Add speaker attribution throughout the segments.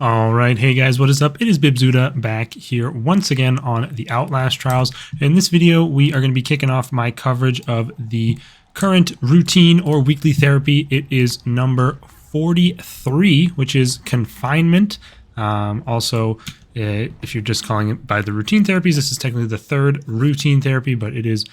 Speaker 1: All right, hey guys, what is up? It is Bibzuda back here once again on the Outlast Trials. In this video, we are going to be kicking off my coverage of the current routine or weekly therapy. It is number 43, which is Confinement. If you're just calling it by the routine therapies, this is technically the third routine therapy, but it is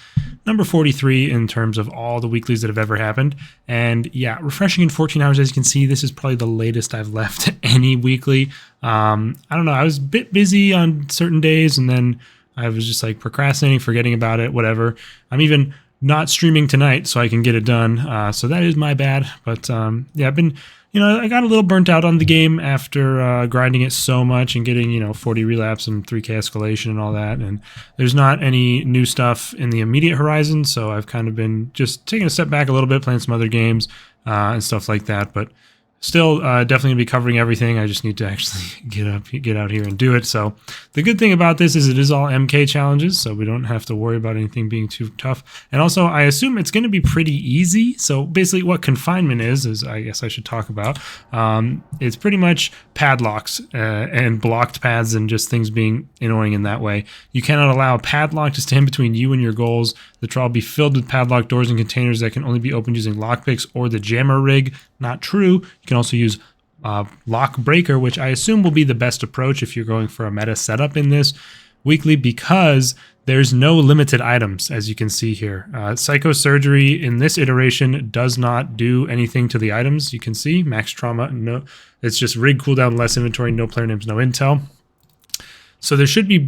Speaker 1: number 43 in terms of all the weeklies that have ever happened. And yeah, refreshing in 14 hours. As you can see, this is probably the latest I've left any weekly. I don't know, I was a bit busy on certain days, and then I was just like procrastinating, forgetting about it, whatever. I'm even not streaming tonight so I can get it done. So that is my bad. But yeah, I've been... I got a little burnt out on the game after grinding it so much and getting, 40 relapse and 3k escalation and all that. And there's not any new stuff in the immediate horizon, so I've kind of been just taking a step back a little bit, playing some other games and stuff like that. But still definitely going to be covering everything. I just need to actually get out here and do it. So the good thing about this is it is all MK challenges, so we don't have to worry about anything being too tough. And also, I assume it's going to be pretty easy. So basically what Confinement is I guess I should talk about. It's pretty much padlocks and blocked paths and just things being annoying in that way. You cannot allow a padlock to stand between you and your goals. The trial will be filled with padlock doors and containers that can only be opened using lockpicks or the jammer rig. Not true. You can also use lock breaker, which I assume will be the best approach if you're going for a meta setup in this weekly, because there's no limited items, as you can see here. Psychosurgery in this iteration does not do anything to the items. You can see max trauma, no, it's just rig cooldown, less inventory, no player names, no intel. So there should be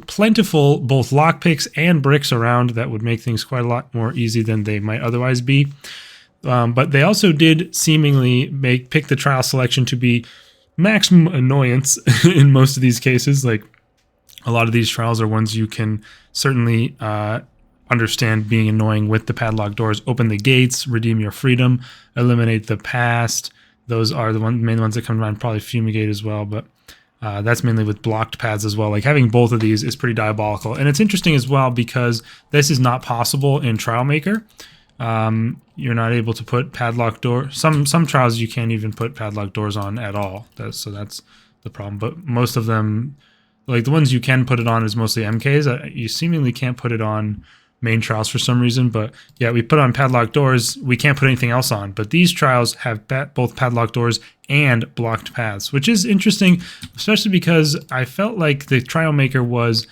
Speaker 1: plentiful both lockpicks and bricks around that would make things quite a lot more easy than they might otherwise be. But they also did seemingly pick the trial selection to be maximum annoyance in most of these cases. Like, a lot of these trials are ones you can certainly understand being annoying with the padlock doors. Open the gates, redeem your freedom, eliminate the past. Those are the main ones that come to mind, probably Fumigate as well, but that's mainly with blocked paths as well. Like, having both of these is pretty diabolical. And it's interesting as well because this is not possible in Trial Maker. You're not able to put padlock door. Some trials you can't even put padlock doors on at all. So that's the problem. But most of them, like the ones you can put it on, is mostly MKs. You seemingly can't put it on main trials for some reason. But yeah, we put on padlock doors. We can't put anything else on. But these trials have both padlock doors and blocked paths, which is interesting, especially because I felt like the Trial Maker was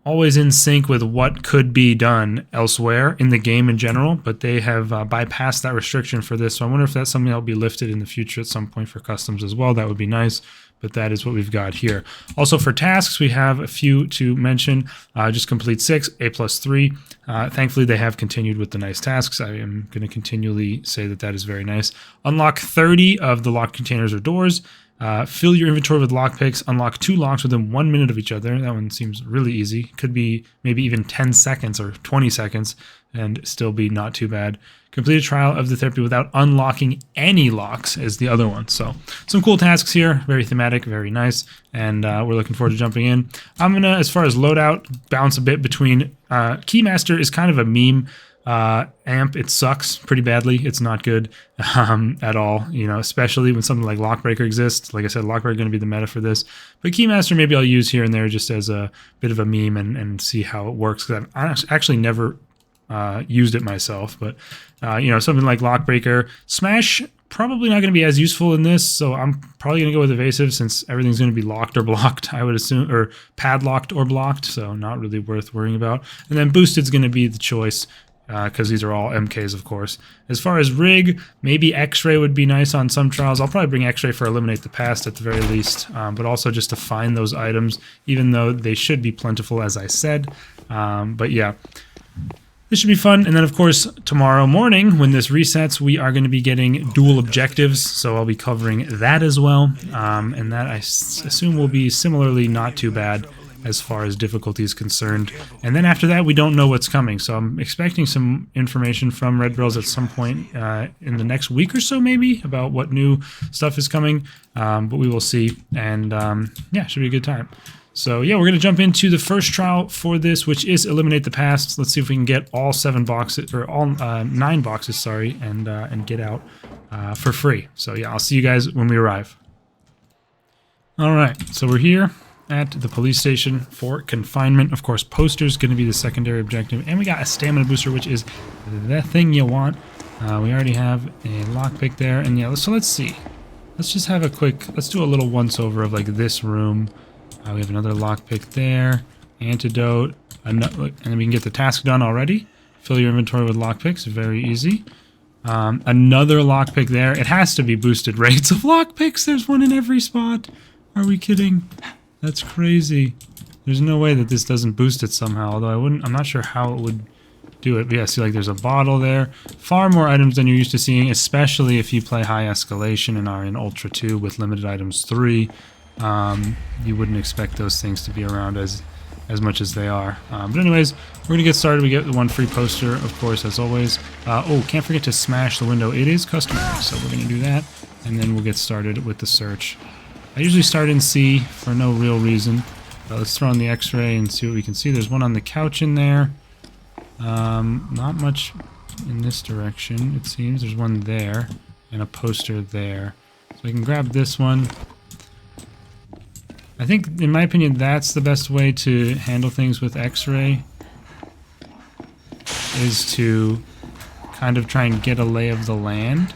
Speaker 1: always in sync with what could be done elsewhere in the game in general, but they have bypassed that restriction for this. So I wonder if that's something that will be lifted in the future at some point for customs as well. That would be nice, but that is what we've got here. Also for tasks, we have a few to mention. Just complete 6, A+3. Thankfully, they have continued with the nice tasks. I am going to continually say that is very nice. Unlock 30 of the locked containers or doors. Fill your inventory with lockpicks. Unlock 2 locks within 1 minute of each other. That one seems really easy. Could be maybe even 10 seconds or 20 seconds and still be not too bad. Complete a trial of the therapy without unlocking any locks is the other one. So some cool tasks here. Very thematic, very nice. And we're looking forward to jumping in. I'm going to, as far as loadout, bounce a bit between... Keymaster is kind of a meme. Amp, it sucks pretty badly. It's not good at all, especially when something like Lockbreaker exists. Like I said, Lockbreaker going to be the meta for this, but Keymaster maybe I'll use here and there just as a bit of a meme and see how it works, because I've actually never used it myself. But something like Lockbreaker, Smash, probably not going to be as useful in this, so I'm probably going to go with Evasive since everything's going to be locked or blocked, I would assume, or padlocked or blocked, so not really worth worrying about. And then Boosted's going to be the choice, because these are all MKs, of course. As far as rig, maybe X-Ray would be nice on some trials. I'll probably bring X-Ray for Eliminate the Past at the very least, but also just to find those items, even though they should be plentiful, as I said. But yeah, this should be fun. And then, of course, tomorrow morning, when this resets, we are going to be getting dual objectives, so I'll be covering that as well. And that, I assume, will be similarly not too bad as far as difficulty is concerned. And then after that, we don't know what's coming. So I'm expecting some information from Red Bros at some point in the next week or so, maybe, about what new stuff is coming. But we will see. And yeah, should be a good time. So yeah, we're going to jump into the first trial for this, which is Eliminate the Past. Let's see if we can get all 7 boxes, or all 9 boxes, sorry, and get out for free. So yeah, I'll see you guys when we arrive. All right, so we're here at the police station for confinement. Of course, poster's going to be the secondary objective, and we got a stamina booster, which is the thing you want. We already have a lockpick there, and yeah, so let's see. Let's just have a quick, let's do a little once-over of like this room. We have another lockpick there, antidote, and then we can get the task done already. Fill your inventory with lockpicks, very easy. Another lockpick there. It has to be boosted rates of lockpicks. There's one in every spot. Are we kidding? That's crazy. There's no way that this doesn't boost it somehow, although I'm not sure how it would do it. But yeah, see, like there's a bottle there. Far more items than you're used to seeing, especially if you play high escalation and are in Ultra 2 with limited items 3. You wouldn't expect those things to be around as much as they are. But anyways, we're going to get started. We get the one free poster, of course, as always. Oh, can't forget to smash the window. It is customary, so we're going to do that. And then we'll get started with the search. I usually start in C for no real reason. Let's throw on the x-ray and see what we can see. There's one on the couch in there. Not much in this direction, it seems. There's one there and a poster there. So I can grab this one. I think, in my opinion, that's the best way to handle things with x-ray, is to kind of try and get a lay of the land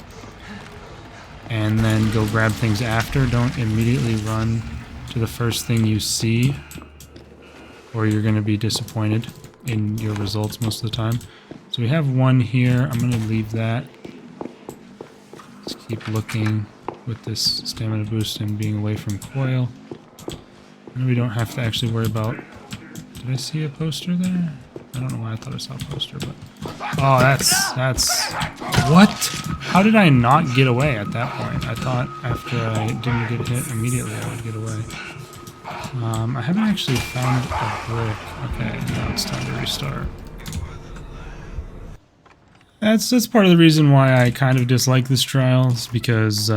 Speaker 1: and then go grab things after. Don't immediately run to the first thing you see, or you're going to be disappointed in your results most of the time. So we have one here. I'm going to leave that. Let's keep looking with this stamina boost and being away from coil. And we don't have to actually worry about... Did I see a poster there? I don't know why I thought I saw a poster, but... Oh, that's... What? How did I not get away at that point? I thought after I didn't get hit immediately I would get away. I haven't actually found a brick. Okay, now it's time to restart. That's part of the reason why I kind of dislike this trials, because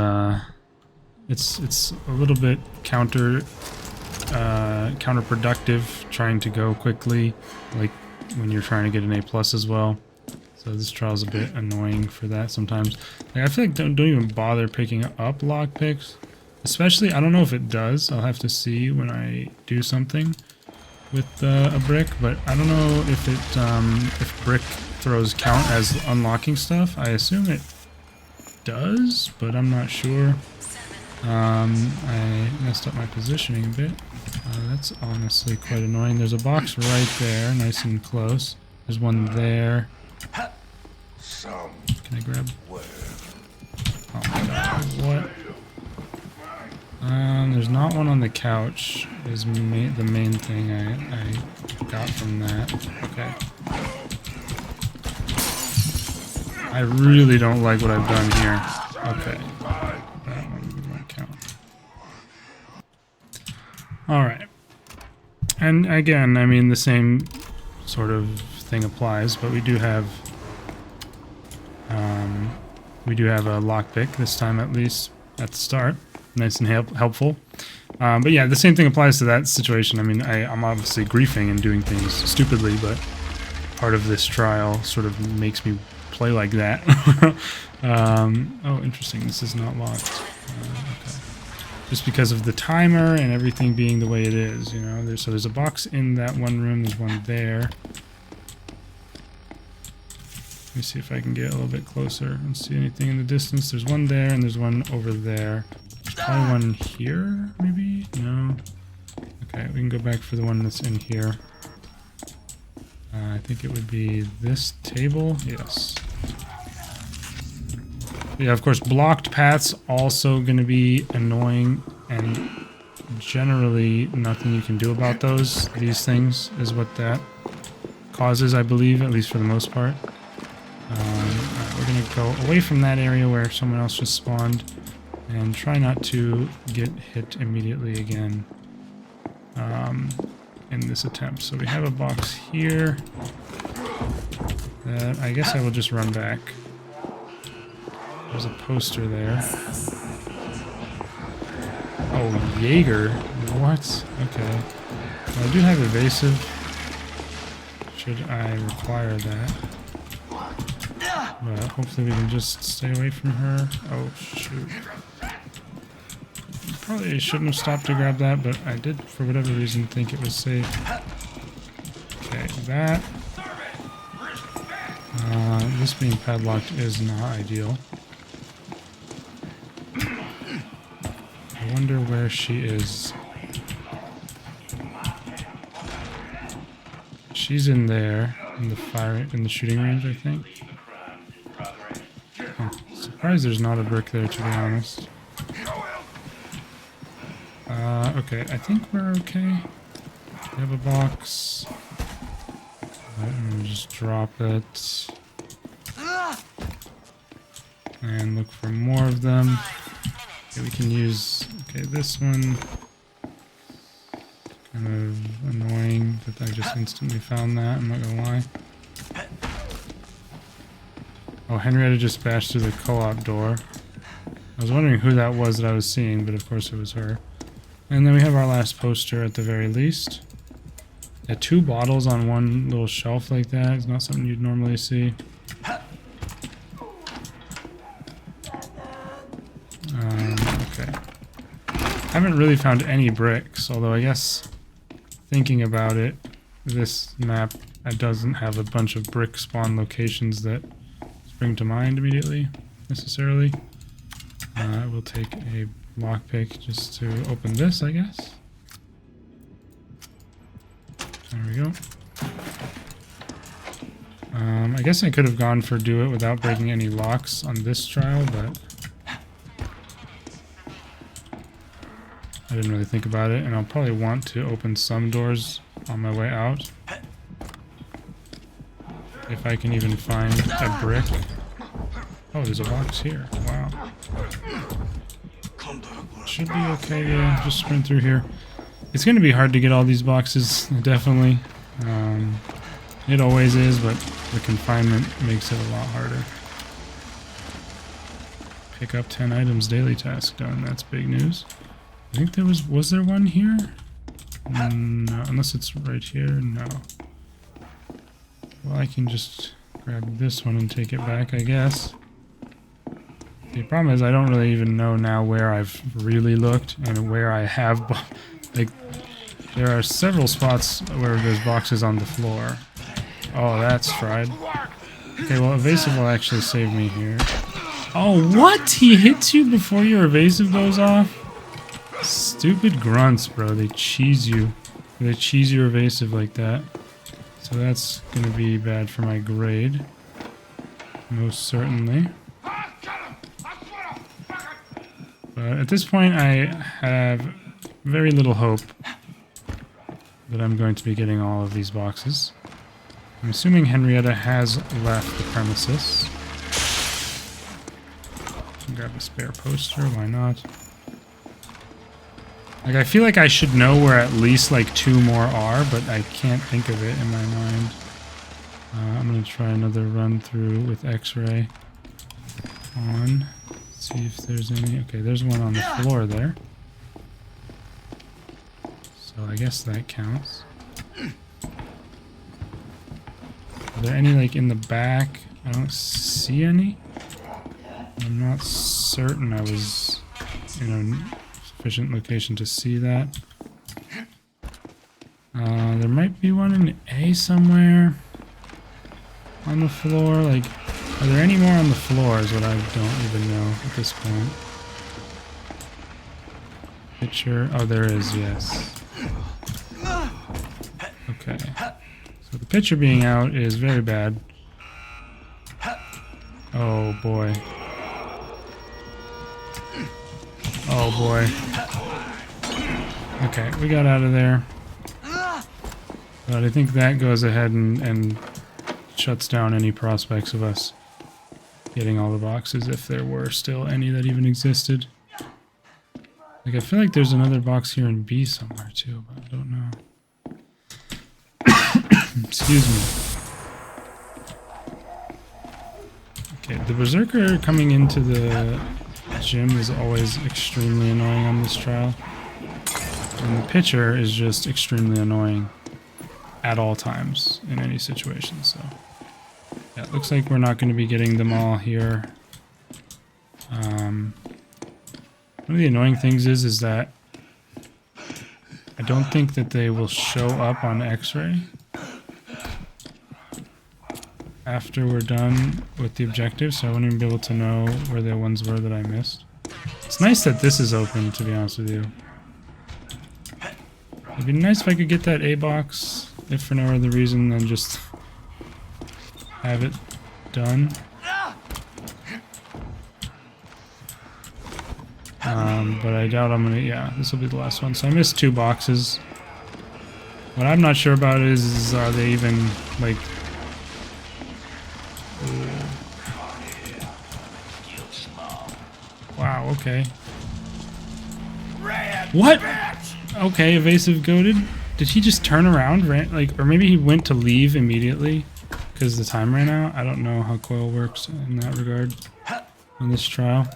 Speaker 1: it's a little bit counterproductive trying to go quickly, like when you're trying to get an A+ as well. So this trial is a bit annoying for that sometimes. Like, I feel like don't even bother picking up lockpicks, especially, I don't know if it does. I'll have to see when I do something with a brick, but I don't know if it if brick throws count as unlocking stuff. I assume it does, but I'm not sure. I messed up my positioning a bit. That's honestly quite annoying. There's a box right there, nice and close. There's one there. Can I grab? Oh my god, what? There's not one on the couch, is the main thing I got from that. Okay. I really don't like what I've done here. Okay. That one won't count. Alright. And again, I mean, the same sort of thing applies, but we do have a lockpick this time, at least at the start. Nice and helpful. But yeah, the same thing applies to that situation. I mean, I'm obviously griefing and doing things stupidly, but part of this trial sort of makes me play like that. Oh, interesting. This is not locked. Okay. Just because of the timer and everything being the way it is, you know. So there's a box in that one room. There's one there. Let me see if I can get a little bit closer and see anything in the distance. There's one there and there's one over there. There's probably one here, maybe? No. Okay, we can go back for the one that's in here. I think it would be this table. Yes. Yeah, of course, blocked paths also going to be annoying, and generally nothing you can do about those. These things is what that causes, I believe, at least for the most part. Alright, we're going to go away from that area where someone else just spawned and try not to get hit immediately again in this attempt. So we have a box here that I guess I will just run back. There's a poster there. Oh, Jaeger. What? Okay. Well, I do have evasive. Should I require that? But hopefully we can just stay away from her. Oh, shoot. probably shouldn't have stopped to grab that, but I did, for whatever reason, think it was safe. Okay, that. This being padlocked is not ideal. I wonder where she is. She's in there, in the shooting range, I think. Oh, surprised there's not a brick there, to be honest. Okay, I think we're okay. We have a box. I'm gonna just drop it. And look for more of them. Okay, we can use, okay, this one. Kind of annoying that I just instantly found that, I'm not gonna lie. Oh, Henrietta just bashed through the co-op door. I was wondering who that was that I was seeing, but of course it was her. And then we have our last poster at the very least. Yeah, 2 bottles on one little shelf like that is not something you'd normally see. Okay. Haven't really found any bricks, although I guess thinking about it, this map doesn't have a bunch of brick spawn locations that spring to mind immediately, necessarily. I will take a lockpick just to open this, I guess. There we go. I guess I could have gone for do it without breaking any locks on this trial, but I didn't really think about it, and I'll probably want to open some doors on my way out. If I can even find a brick. Oh, there's a box here. Wow. Should be okay to just sprint through here. It's going to be hard to get all these boxes, definitely. It always is, but the confinement makes it a lot harder. Pick up 10 items daily task done. That's big news. I think there was there one here? No, unless it's right here, no. Well, I can just grab this one and take it back, I guess. The problem is I don't really even know now where I've really looked and where I have, like, there are several spots where there's boxes on the floor. Oh, that's fried. Okay, well, evasive will actually save me here. Oh, what? He hits you before your evasive goes off? Stupid grunts, bro. They cheese you. They cheese your evasive like that. So that's gonna be bad for my grade. Most certainly. But at this point, I have very little hope that I'm going to be getting all of these boxes. I'm assuming Henrietta has left the premises. Grab a spare poster, why not? Like, I feel like I should know where at least like 2 more are, but I can't think of it in my mind. I'm gonna try another run through with X-ray on. See if there's any. Okay, there's one on the floor there. So I guess that counts. Are there any like in the back? I don't see any. I'm not certain I was in a sufficient location to see that. There might be one in A somewhere on the floor. Like, are there any more on the floor is what I don't even know at this point. Picture. Oh, there is, yes. Okay. So the picture being out is very bad. Oh boy. Oh boy. Okay, we got out of there. But I think that goes ahead and shuts down any prospects of us getting all the boxes, if there were still any that even existed. Like, I feel like there's another box here in B somewhere too, but I don't know. Excuse me. Okay, the berserker coming into the gym is always extremely annoying on this trial. And the pitcher is just extremely annoying at all times in any situation, so yeah, it looks like we're not going to be getting them all here. One of the annoying things is that I don't think that they will show up on X-ray after we're done with the objective, so I wouldn't even be able to know where the ones were that I missed. It's nice that this is open, to be honest with you. It'd be nice if I could get that A box, if for no other reason than just have it done. But I doubt I'm gonna, yeah, this will be the last one. So I missed 2 boxes. What I'm not sure about is are they even, like... Wow, okay. What? Okay, evasive goaded. Did he just turn around, or maybe he went to leave immediately because the time ran out? I don't know how coil works in that regard on this trial.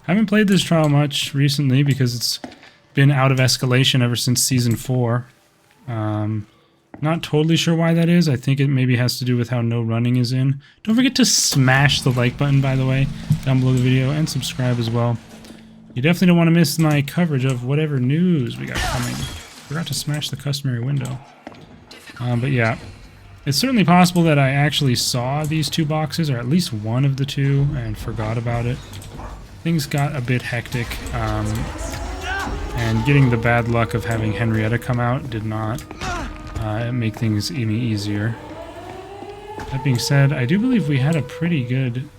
Speaker 1: I haven't played this trial much recently because it's been out of escalation ever since Season 4. Not totally sure why that is. I think it maybe has to do with how no running is in. Don't forget to smash the like button, by the way, down below the video, and subscribe as well. You definitely don't want to miss my coverage of whatever news we got coming. Forgot to smash the customary window. But yeah, it's certainly possible that I actually saw these 2 boxes, or at least one of the 2, and forgot about it. Things got a bit hectic, and getting the bad luck of having Henrietta come out did not make things any easier. That being said, I do believe we had a pretty good,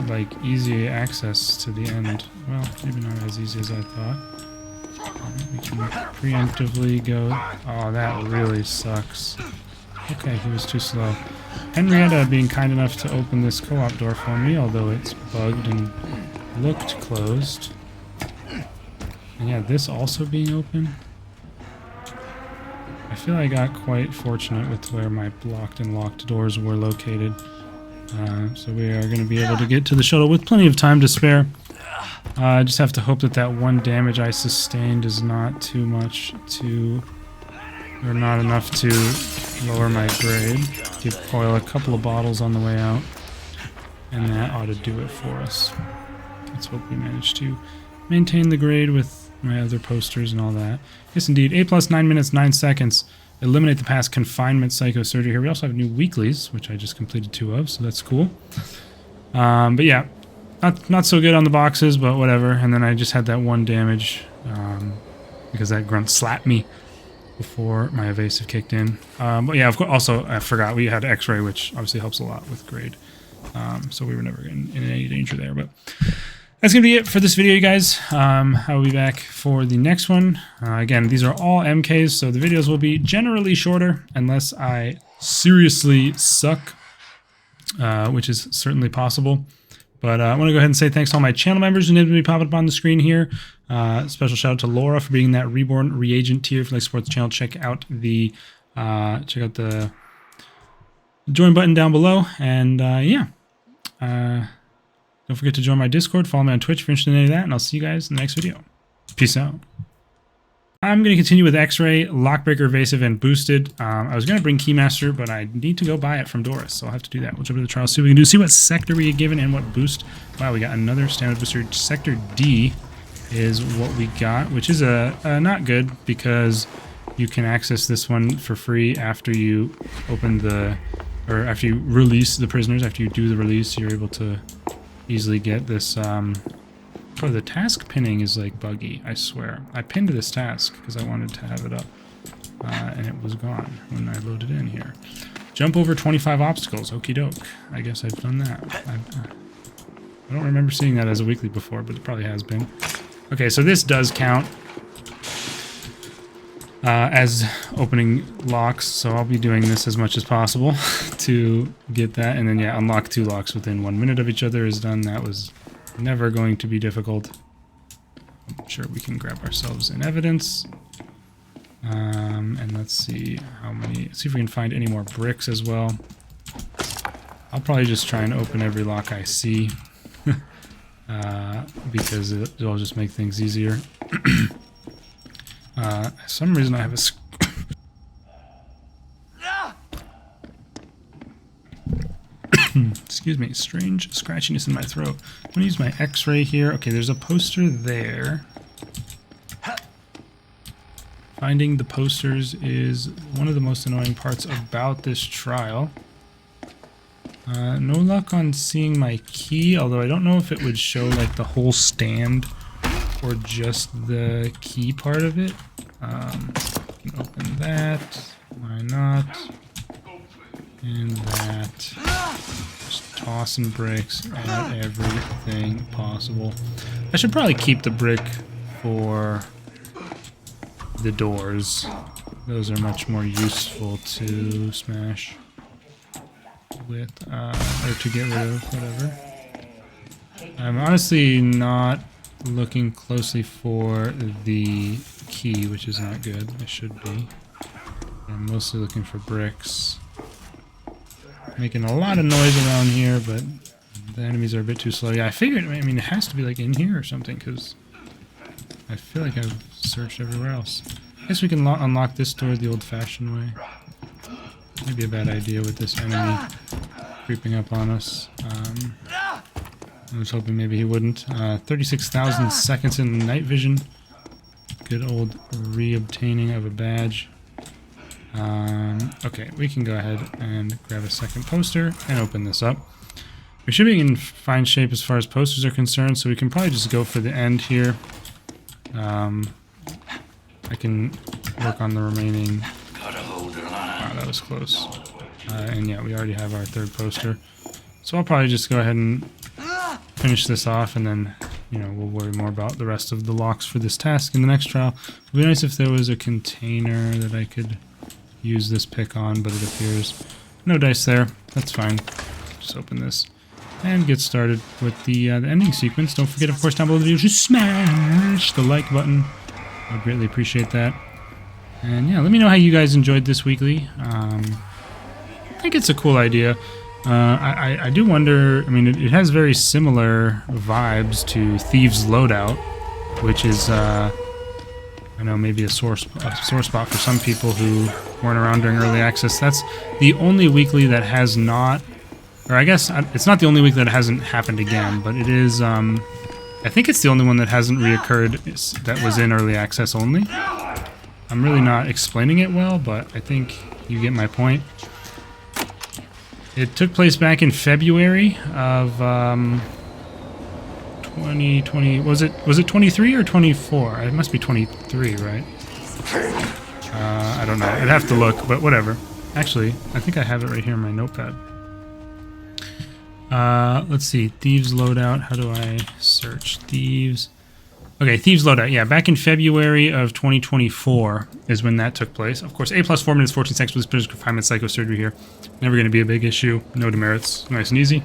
Speaker 1: like, easy access to the end. Well, maybe not as easy as I thought. We can preemptively go... Oh, that really sucks. Okay, he was too slow. Henrietta being kind enough to open this co-op door for me, although it's bugged and looked closed. And yeah, this also being open. I feel I got quite fortunate with where my blocked and locked doors were located. So we are going to be able to get to the shuttle with plenty of time to spare. I just have to hope that that 1 damage I sustained is not too much to... or not enough to lower my grade. Give Coil a couple of bottles on the way out. And that ought to do it for us. Let's hope we manage to maintain the grade with my other posters and all that. Yes, indeed. A plus 9 minutes, 9 seconds. Eliminate the past confinement psychosurgery here. We also have new weeklies, which I just completed 2 of, so that's cool. But yeah, not so good on the boxes, but whatever. And then I just had that 1 damage because that grunt slapped me before my evasive kicked in. But yeah, of course, also I forgot we had X-ray, which obviously helps a lot with grade. So we were never in any danger there. But that's going to be it for this video, you guys. I will be back for the next one. Again, these are all MKs, so the videos will be generally shorter unless I seriously suck, which is certainly possible. But I want to go ahead and say thanks to all my channel members who names will be popping up on the screen here. Special shout out to Laura for being that Reborn Reagent tier. If you like to support the channel, check out the join button down below. And yeah, don't forget to join my Discord. Follow me on Twitch if you're interested in any of that. And I'll see you guys in the next video. Peace out. I'm going to continue with X-Ray, Lockbreaker, Evasive, and Boosted. I was going to bring Keymaster, but I need to go buy it from Doris, so I'll have to do that. We'll jump into the trial, see what we can do, see what sector we get given, and what boost. Wow, we got another standard booster. Sector D is what we got, which is not good, because you can access this one for free after you open the... or after you release the prisoners. After you do the release, you're able to easily get this... Oh, the task pinning is like buggy, I swear. I pinned this task because I wanted to have it up, and it was gone when I loaded in here. Jump over 25 obstacles, okie doke. I guess I've done that. I don't remember seeing that as a weekly before, but it probably has been. Okay, so this does count as opening locks, so I'll be doing this as much as possible to get that. And then, yeah, unlock 2 locks within 1 minute of each other is done. That was never going to be difficult. I'm sure we can grab ourselves in evidence. And let's see how many... see if we can find any more bricks as well. I'll probably just try and open every lock I see. Because it'll just make things easier. For some reason I have a... Excuse me, strange scratchiness in my throat. I'm gonna use my X-ray here. Okay, there's a poster there. Finding the posters is one of the most annoying parts about this trial. No luck on seeing my key, although I don't know if it would show like the whole stand or just the key part of it. We can open that. Why not? And that. Just tossing bricks at everything possible. I should probably keep the brick for the doors. Those are much more useful to smash with, or to get rid of, whatever. I'm honestly not looking closely for the key, which is not good. I should be. I'm mostly looking for bricks. Making a lot of noise around here, but the enemies are a bit too slow. Yeah, I figured, I mean, it has to be like in here or something, because I feel like I've searched everywhere else. I guess we can unlock this door the old-fashioned way. Maybe a bad idea with this enemy creeping up on us. I was hoping maybe he wouldn't. 36,000 seconds in night vision. Good old re-obtaining of a badge. Okay, we can go ahead and grab a second poster and open this up. We should be in fine shape as far as posters are concerned, so we can probably just go for the end here. I can work on the remaining. Wow, that was close. And yeah, we already have our third poster. So I'll probably just go ahead and finish this off, and then, you know, we'll worry more about the rest of the locks for this task in the next trial. It would be nice if there was a container that I could use this pick on, but it appears no dice there. That's fine. Just open this and get started with the ending sequence. Don't forget, of course, down below the video to smash the like button. I would greatly appreciate that. And yeah, let me know how you guys enjoyed this weekly. I think it's a cool idea. I do wonder, I mean, it has very similar vibes to Thieves Loadout, which is, I know, maybe a sore spot for some people who weren't around during early access. That's the only weekly that has not, or I guess it's not the only week that hasn't happened again, but it is, I think it's the only one that hasn't reoccurred that was in early access only. I'm really not explaining it well, but I think you get my point. It took place back in February of 2020. Was it 23 or 24? It must be 23, right? I don't know. I'd have to look, but whatever. Actually, I think I have it right here in my notepad. Let's see. Thieves Loadout. How do I search Thieves? Okay, Thieves Loadout. Yeah, back in February of 2024 is when that took place. Of course, A plus 4 minutes, 14 seconds with this confinement psychosurgery here. Never going to be a big issue. No demerits. Nice and easy.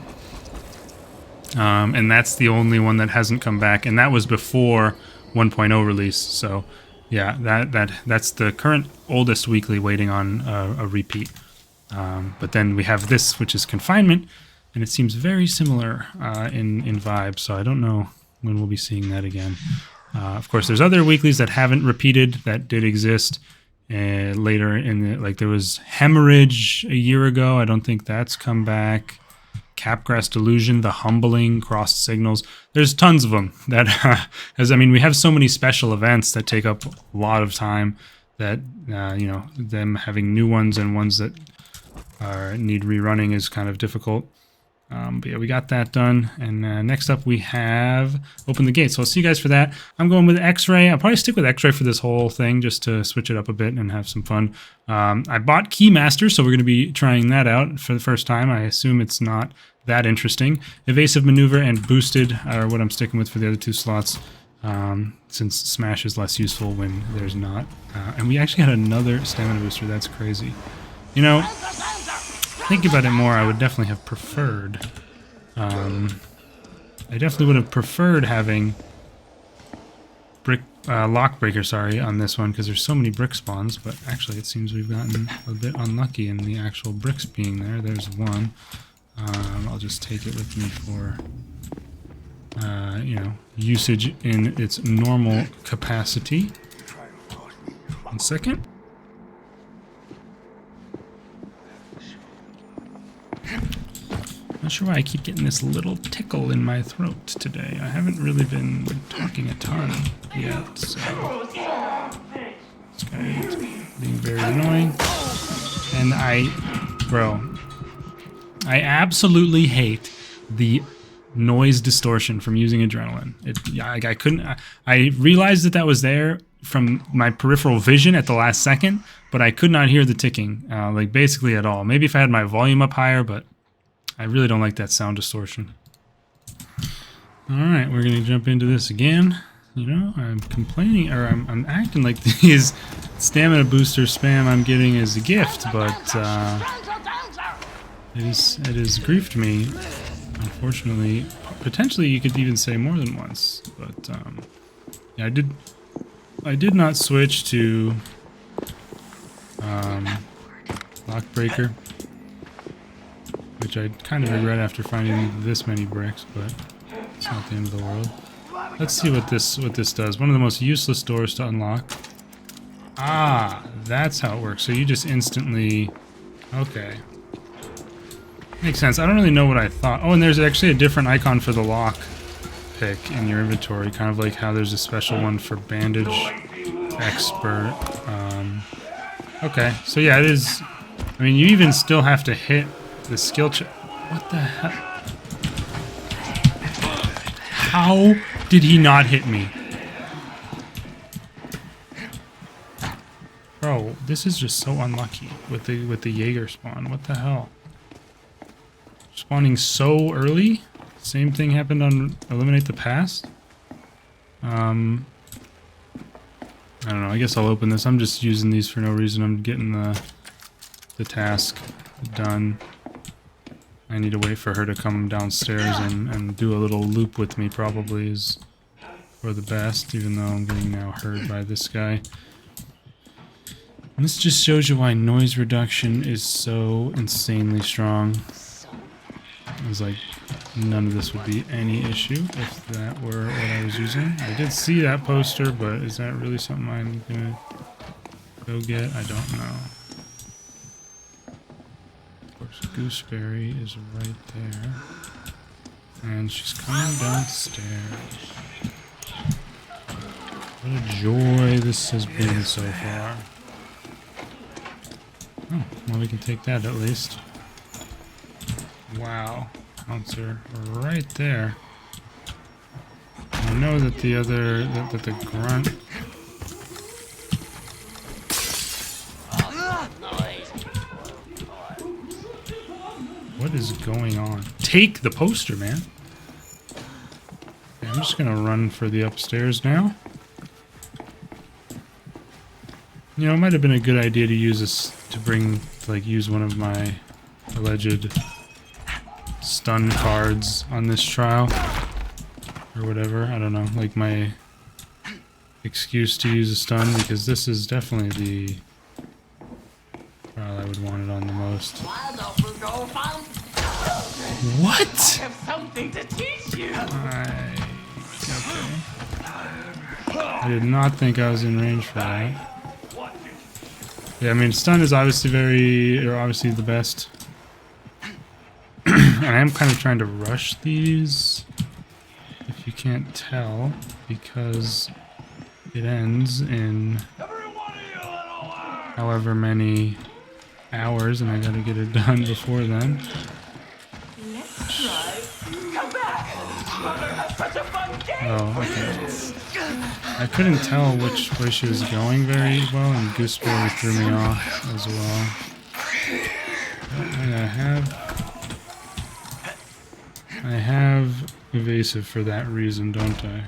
Speaker 1: And that's the only one that hasn't come back, and that was before 1.0 release. So, yeah, that's the current oldest weekly waiting on a repeat. But then we have this, which is Confinement, and it seems very similar in vibe. So I don't know when we'll be seeing that again. Of course, there's other weeklies that haven't repeated that did exist later in the, like there was Hemorrhage a year ago. I don't think that's come back. Capgrass Delusion, The Humbling, Crossed Signals. There's tons of them that, as I mean, we have so many special events that take up a lot of time that, you know, them having new ones and ones that need rerunning is kind of difficult. But yeah, we got that done. And next up we have Open the Gate. So I'll see you guys for that. I'm going with X-Ray. I'll probably stick with X-Ray for this whole thing just to switch it up a bit and have some fun. I bought Keymaster, so we're going to be trying that out for the first time. I assume it's not that interesting. Evasive Maneuver and Boosted are what I'm sticking with for the other two slots, since Smash is less useful when there's not. And we actually had another stamina booster. That's crazy. You know, thinking about it more, I would definitely have preferred, I definitely would have preferred having lock breaker, sorry, on this one, because there's so many brick spawns, but actually it seems we've gotten a bit unlucky in the actual bricks being there. There's one. I'll just take it with me for, you know, usage in its normal capacity. 1 second. Not Not sure why I keep getting this little tickle in my throat today. I haven't really been talking a ton yet, so this guy is being very annoying. And I absolutely hate the noise distortion from using adrenaline. I realized that was there from my peripheral vision at the last second, but I could not hear the ticking, like basically at all. Maybe if I had my volume up higher, but I really don't like that sound distortion. Alright, we're gonna jump into this again. You know, I'm complaining, or I'm acting like these stamina booster spam I'm getting is a gift, but it has griefed me. Unfortunately, potentially you could even say more than once, but yeah, I did not switch to Lockbreaker, which I kind of regret after finding this many bricks, but it's not the end of the world. Let's see what this does. One of the most useless doors to unlock. Ah, that's how it works. So you just instantly... Okay. Makes sense. I don't really know what I thought. Oh, and there's actually a different icon for the lock pick in your inventory, kind of like how there's a special one for bandage expert. Okay, so yeah, it is... I mean, you even still have to hit the skill check. What the hell? How did he not hit me? Bro, this is just so unlucky with the Jaeger spawn. What the hell? Spawning so early? Same thing happened on Eliminate the Past? I don't know, I guess I'll open this. I'm just using these for no reason. I'm getting the task done. I need to wait for her to come downstairs and do a little loop with me, probably is for the best, even though I'm getting now heard by this guy. And this just shows you why noise reduction is so insanely strong. It was like, none of this would be any issue if that were what I was using. I did see that poster, but is that really something I'm gonna go get? I don't know. Of course, Gooseberry is right there. And she's coming downstairs. What a joy this has been so far. Oh, well, we can take that at least. Wow, bouncer right there. I know that the other, that the grunt. What is going on? Take the poster, man. Okay, I'm just gonna run for the upstairs now. You know, it might have been a good idea to use this to use one of my alleged stun cards on this trial or whatever. I don't know, like my excuse to use a stun, because this is definitely the trial I would want it on the most. What? I have something to teach you. Okay. I did not think I was in range for that. Yeah, I mean, stun is obviously obviously the best. And I am kind of trying to rush these, if you can't tell, because it ends in however many hours, and I gotta get it done before then. Oh, okay. I couldn't tell which way she was going very well, and Gooseberry threw me off as well. And I have evasive for that reason, don't I?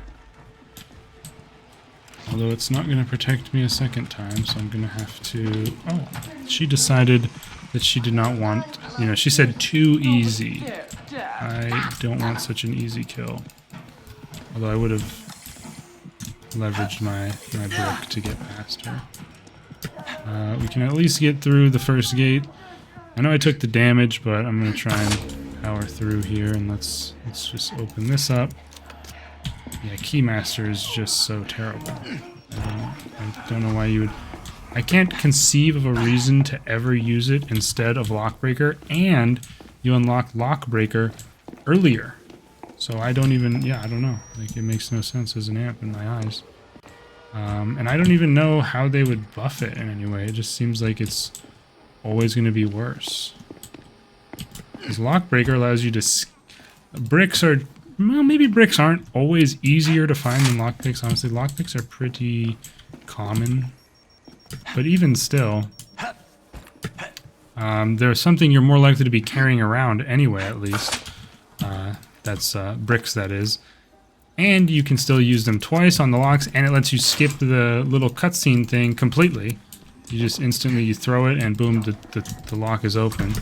Speaker 1: Although it's not going to protect me a second time, so I'm going to have to... Oh, she decided that she did not want... You know, she said too easy. I don't want such an easy kill. Although I would have leveraged my brick to get past her. We can at least get through the first gate. I know I took the damage, but I'm going to try and power through here, and let's just open this up. Yeah, Keymaster is just so terrible. I don't know why you would... I can't conceive of a reason to ever use it instead of Lockbreaker, and you unlock Lockbreaker earlier. So I don't even, yeah, I don't know. Like, it makes no sense as an amp in my eyes. And I don't even know how they would buff it in any way. It just seems like it's always going to be worse. Because Lockbreaker allows you to... Bricks are... Well, maybe bricks aren't always easier to find than lockpicks. Honestly, lockpicks are pretty common. But even still... there's something you're more likely to be carrying around anyway, at least. That's bricks, that is. And you can still use them twice on the locks, and it lets you skip the little cutscene thing completely. You just instantly, you throw it, and boom, the lock is open.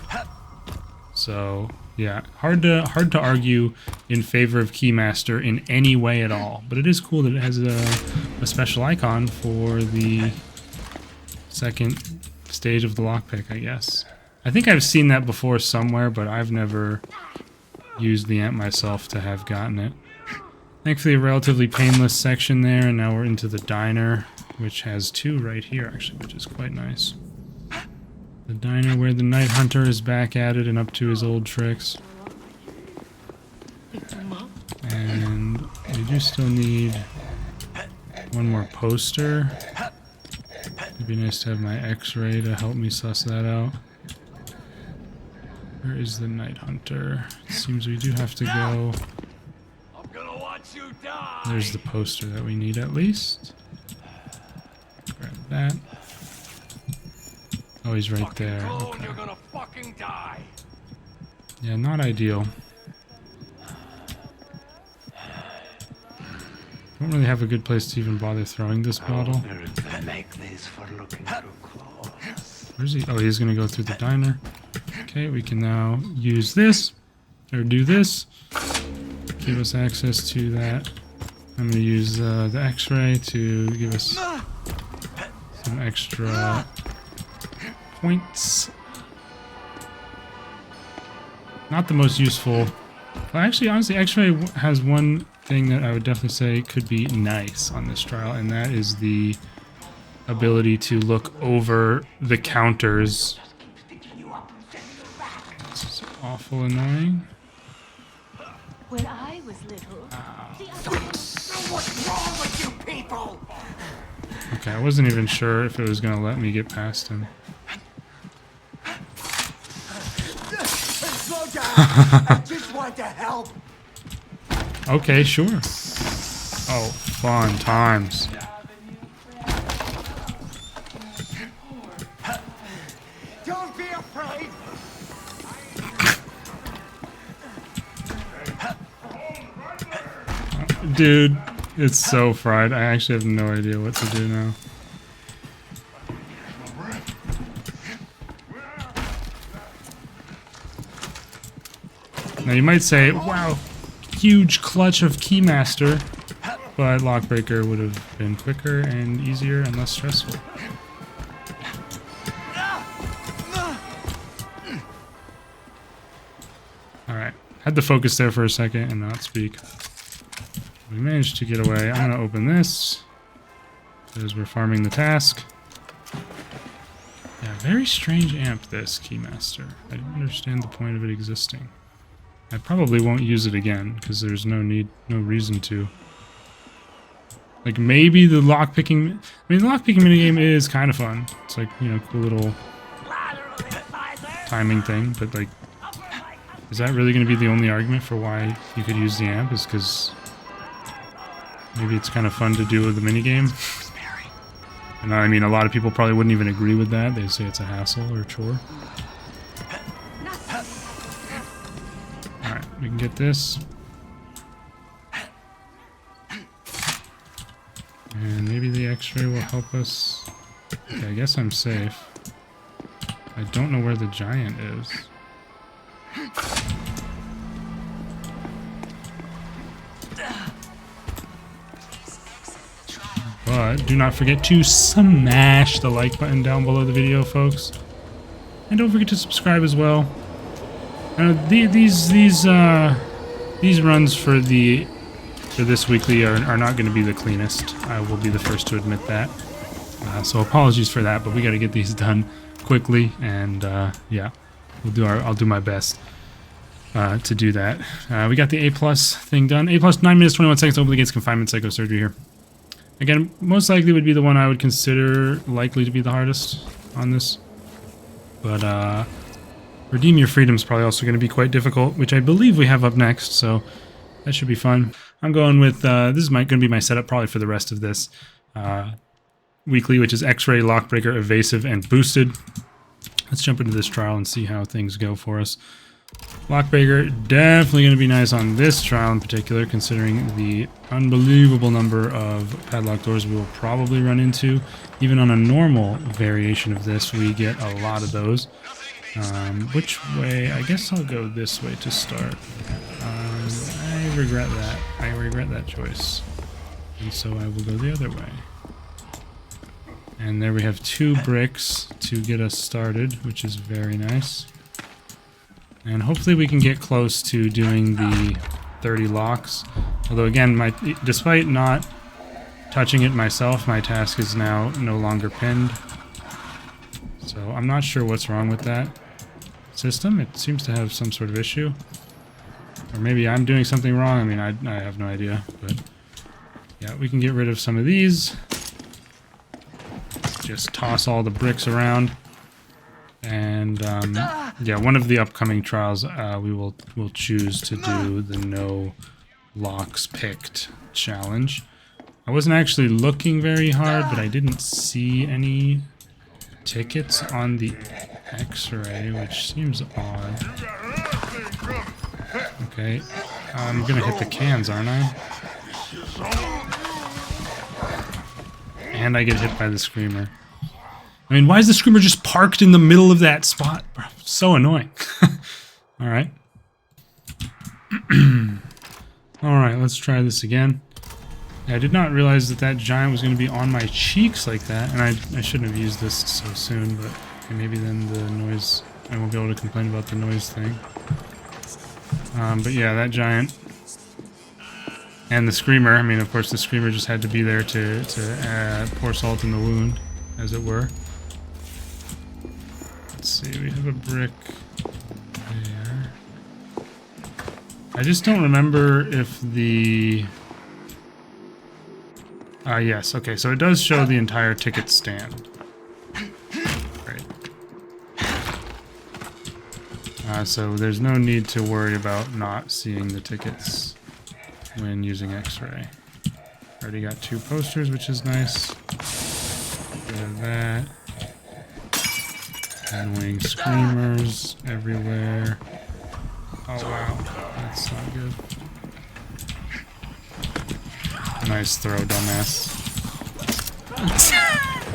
Speaker 1: So, yeah, hard to argue in favor of Keymaster in any way at all. But it is cool that it has a special icon for the second stage of the lockpick, I guess. I think I've seen that before somewhere, but I've never used the amp myself to have gotten it. Thankfully, a relatively painless section there, and now we're into the diner, which has two right here, actually, which is quite nice. The diner where the Night Hunter is back at it and up to his old tricks. And we do still need one more poster. It'd be nice to have my X-ray to help me suss that out. Where is the Night Hunter? It seems we do have to go... There's the poster that we need at least. Grab that. Oh, he's right there. Okay. Yeah, not ideal. Don't really have a good place to even bother throwing this bottle. Where's he? Oh, he's gonna go through the diner. Okay, we can now use this, or do this. Give us access to that. I'm going to use the X-ray to give us some extra points. Not the most useful. Well, actually, honestly, X-ray has one thing that I would definitely say could be nice on this trial, and that is the ability to look over the counters. This is awful annoying.
Speaker 2: When I was little,
Speaker 3: What's wrong with you people?
Speaker 1: Okay, I wasn't even sure if it was going to let me get past him.
Speaker 3: Slow down. I just want to help.
Speaker 1: Okay, sure. Oh, fun times.
Speaker 3: Don't be afraid.
Speaker 1: Dude, it's so fried. I actually have no idea what to do now. Now you might say, wow, huge clutch of Keymaster, but Lockbreaker would have been quicker and easier and less stressful. Alright, had to focus there for a second and not speak. We managed to get away. I'm going to open this because we're farming the task. Yeah, very strange amp, this Keymaster. I don't understand the point of it existing. I probably won't use it again because there's no reason to. Like, maybe the lockpicking... I mean, the lockpicking minigame is kind of fun. It's like, you know, cool little timing thing, but like, is that really going to be the only argument for why you could use the amp? Is because maybe it's kind of fun to do with the minigame? And I mean, a lot of people probably wouldn't even agree with that. They'd say it's a hassle or a chore. Alright, we can get this. And maybe the X-ray will help us. Okay, I guess I'm safe. I don't know where the giant is. But do not forget to smash the like button down below the video, folks. And don't forget to subscribe as well. These runs for this weekly are not going to be the cleanest. I will be the first to admit that. So apologies for that, but we got to get these done quickly, and yeah, I'll do my best. to do that. We got the A+ thing done. A+ 9 minutes 21 seconds. Open against confinement psychosurgery here. Again, most likely would be the one I would consider likely to be the hardest on this. But Redeem Your Freedom is probably also going to be quite difficult, which I believe we have up next, so that should be fun. I'm going with, this is going to be my setup probably for the rest of this weekly, which is X-Ray, Lockbreaker, Evasive, and Boosted. Let's jump into this trial and see how things go for us. Lockbreaker, definitely going to be nice on this trial in particular, considering the unbelievable number of padlock doors we will probably run into. Even on a normal variation of this, we get a lot of those. Which way? I guess I'll go this way to start. I regret that. I regret that choice. And so I will go the other way. And there we have 2 bricks to get us started, which is very nice. And hopefully we can get close to doing the 30 locks. Although again, despite not touching it myself, my task is now no longer pinned. So I'm not sure what's wrong with that system. It seems to have some sort of issue. Or maybe I'm doing something wrong. I mean, I have no idea. But yeah, we can get rid of some of these. Just toss all the bricks around. And yeah, one of the upcoming trials we'll choose to do the no locks picked challenge. I wasn't actually looking very hard, but I didn't see any tickets on the X-ray, which seems odd. Okay, I'm gonna hit the cans, aren't I? And I get hit by the screamer. I mean, why is the screamer just parked in the middle of that spot? Bro, so annoying. Alright. Alright, let's try this again. I did not realize that that giant was going to be on my cheeks like that, and I shouldn't have used this so soon, but okay, maybe then the noise... I won't be able to complain about the noise thing. But yeah, that giant... And the screamer, I mean, of course the screamer just had to be there to pour salt in the wound, as it were. Let's see, we have a brick there. I just don't remember if the... yes, okay, so it does show the entire ticket stand. Great. So there's no need to worry about not seeing the tickets when using X-ray. Already got 2 posters, which is nice. Get rid of that. Annoying screamers everywhere. Oh wow, that's not good. Nice throw, dumbass.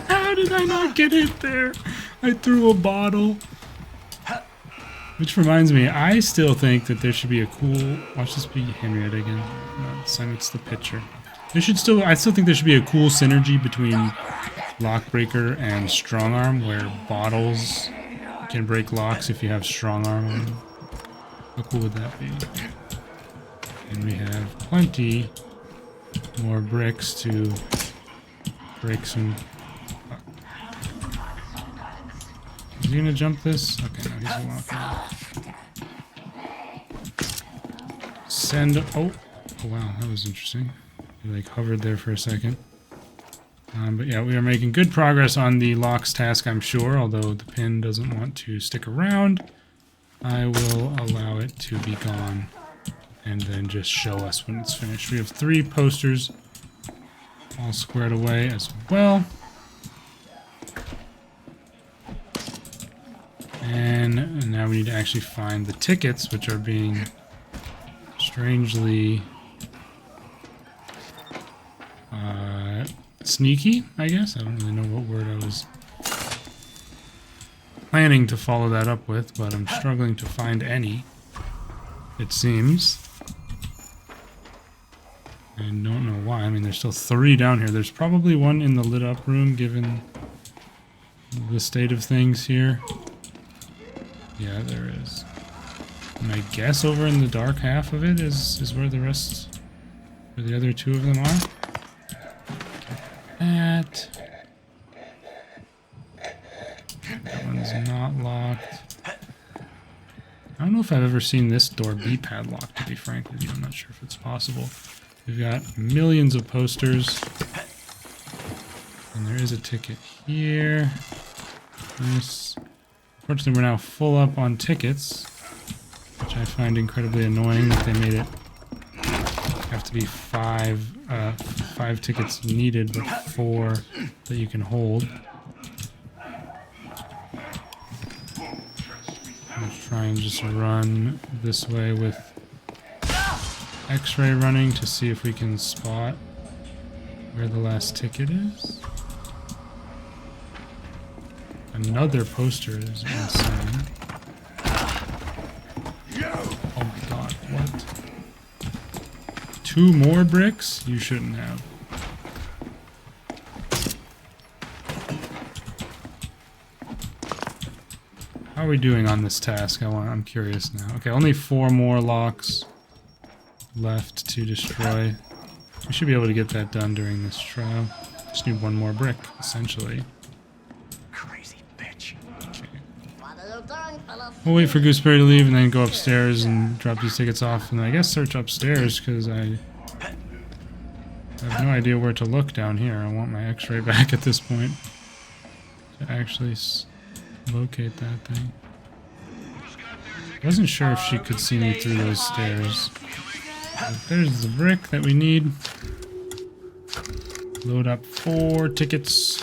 Speaker 1: How did I not get hit there? I threw a bottle. Which reminds me, I still think that there should be a cool... Watch this be Henrietta again. No, this time it's the pitcher. I still think there should be a cool synergy between Lockbreaker and Strong Arm, where bottles can break locks if you have Strong Arm on them. How cool would that be? And we have plenty more bricks to break some... Is he gonna jump this? Okay, no, he's walking. Send... Oh wow, that was interesting. He like hovered there for a second. But yeah, we are making good progress on the locks task, I'm sure, although the pin doesn't want to stick around. I will allow it to be gone and then just show us when it's finished. We have 3 posters all squared away as well. And now we need to actually find the tickets, which are being strangely sneaky, I guess. I don't really know what word I was planning to follow that up with, but I'm struggling to find any, it seems. I don't know why. I mean, there's still 3 down here. There's probably one in the lit up room, given the state of things here. Yeah, there is. And I guess over in the dark half of it is where the other 2 of them are. That one's not locked. I don't know if I've ever seen this door be padlocked, to be frank with you. I'm not sure if it's possible. We've got millions of posters. And there is a ticket here. Nice. Unfortunately, we're now full up on tickets, which I find incredibly annoying that they made it have to be five tickets needed, but 4 that you can hold. Let's try and just run this way with X-ray running to see if we can spot where the last ticket is. Another poster is insane. Oh my god, what? 2 more bricks? You shouldn't have. How are we doing on this task? I'm curious now. Okay, only 4 more locks left to destroy. We should be able to get that done during this trial. Just need 1 more brick, essentially.
Speaker 3: Crazy bitch.
Speaker 1: We'll wait for Gooseberry to leave and then go upstairs and drop these tickets off. And I guess search upstairs because I have no idea where to look down here. I want my X-ray back at this point to actually locate that thing. I wasn't sure if she could see me through those stairs. But there's the brick that we need. Load up 4 tickets.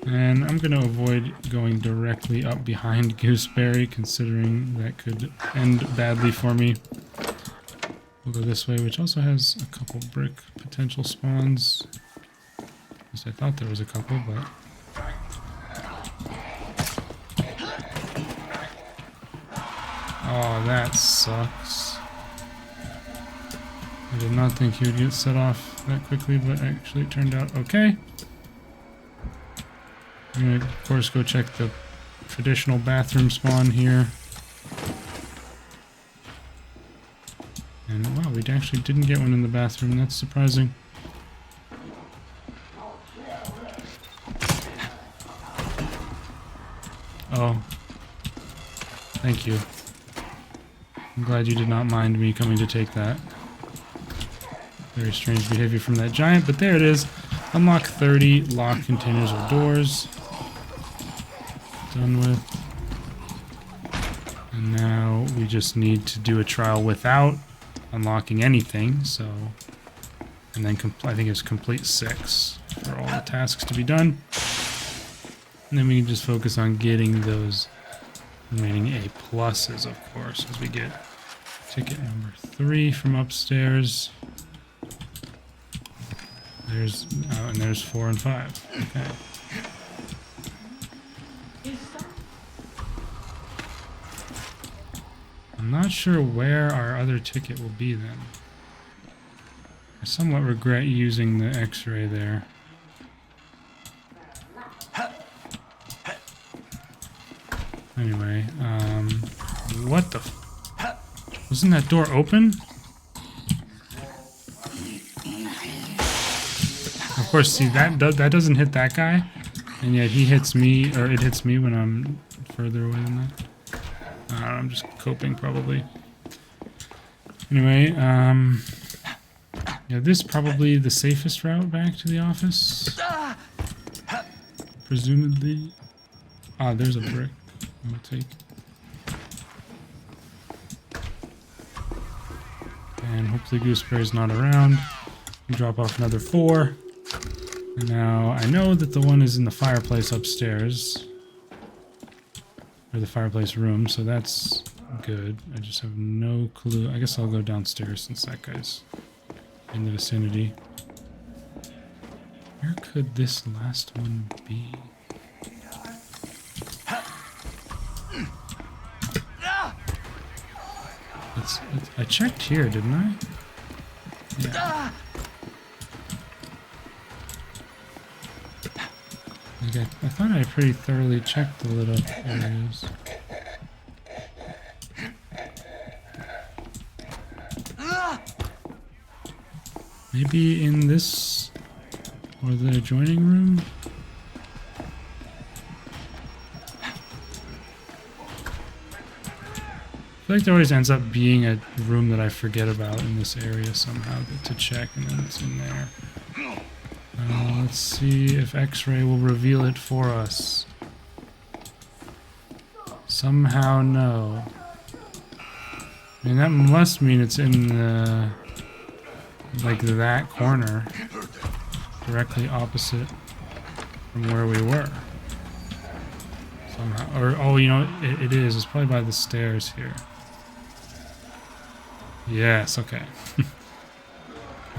Speaker 1: And I'm going to avoid going directly up behind Gooseberry, considering that could end badly for me. We'll go this way, which also has a couple brick potential spawns. At least I thought there was a couple, but... Oh, that sucks. I did not think he would get set off that quickly, but actually it turned out okay. I'm going to, of course, go check the traditional bathroom spawn here. And wow, we actually didn't get one in the bathroom. That's surprising. Oh. Thank you. I'm glad you did not mind me coming to take that. Very strange behavior from that giant, but there it is. Unlock 30 locked containers or doors. Done with. And now we just need to do a trial without unlocking anything, so... And then I think it's complete 6 for all the tasks to be done. And then we can just focus on getting those remaining A pluses, of course, as we get ticket number 3 from upstairs. There's and there's 4 and 5. Okay. I'm not sure where our other ticket will be then. I somewhat regret using the X-ray there. Anyway, what the wasn't that door open? Of course, see, that doesn't hit that guy, and yet he hits me, or it hits me when I'm further away than that. I don't know, I'm just coping, probably. Anyway, yeah, this is probably the safest route back to the office. Presumably. Ah, there's a brick. I'll take. And hopefully Gooseberry's not around. Drop off another 4. And now I know that the one is in the fireplace upstairs. Or the fireplace room, so that's good. I just have no clue. I guess I'll go downstairs since that guy's in the vicinity. Where could this last one be? I checked here, didn't I? Yeah. Okay, I thought I pretty thoroughly checked the lit up areas. Maybe in this or the adjoining room? feel like there always ends up being a room that I forget about in this area somehow to check, and then it's in there. Let's see if X-ray will reveal it for us. Somehow, no. I mean, that must mean it's in the... like that corner. Directly opposite from where we were. Somehow. Or, oh, you know, it is. It's probably by the stairs here. Yes, okay.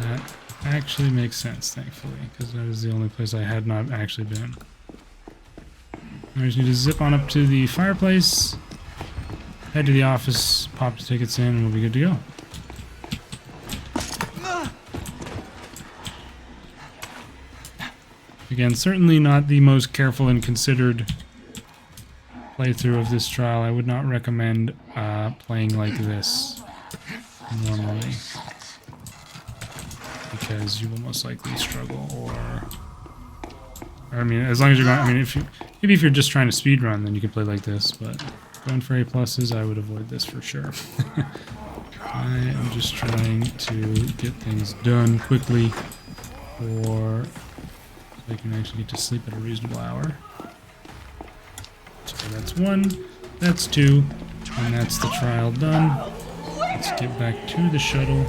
Speaker 1: That actually makes sense, thankfully, because that is the only place I had not actually been. I just need to zip on up to the fireplace, head to the office, pop the tickets in, and we'll be good to go. Again, certainly not the most careful and considered playthrough of this trial. I would not recommend playing like this normally, because you will most likely struggle, or I mean, as long as you're going, I mean, if you're just trying to speedrun, then you can play like this, but going for A pluses, I would avoid this for sure. I am just trying to get things done quickly, or I can actually get to sleep at a reasonable hour. So that's 1, that's 2, and that's the trial done. Let's get back to the shuttle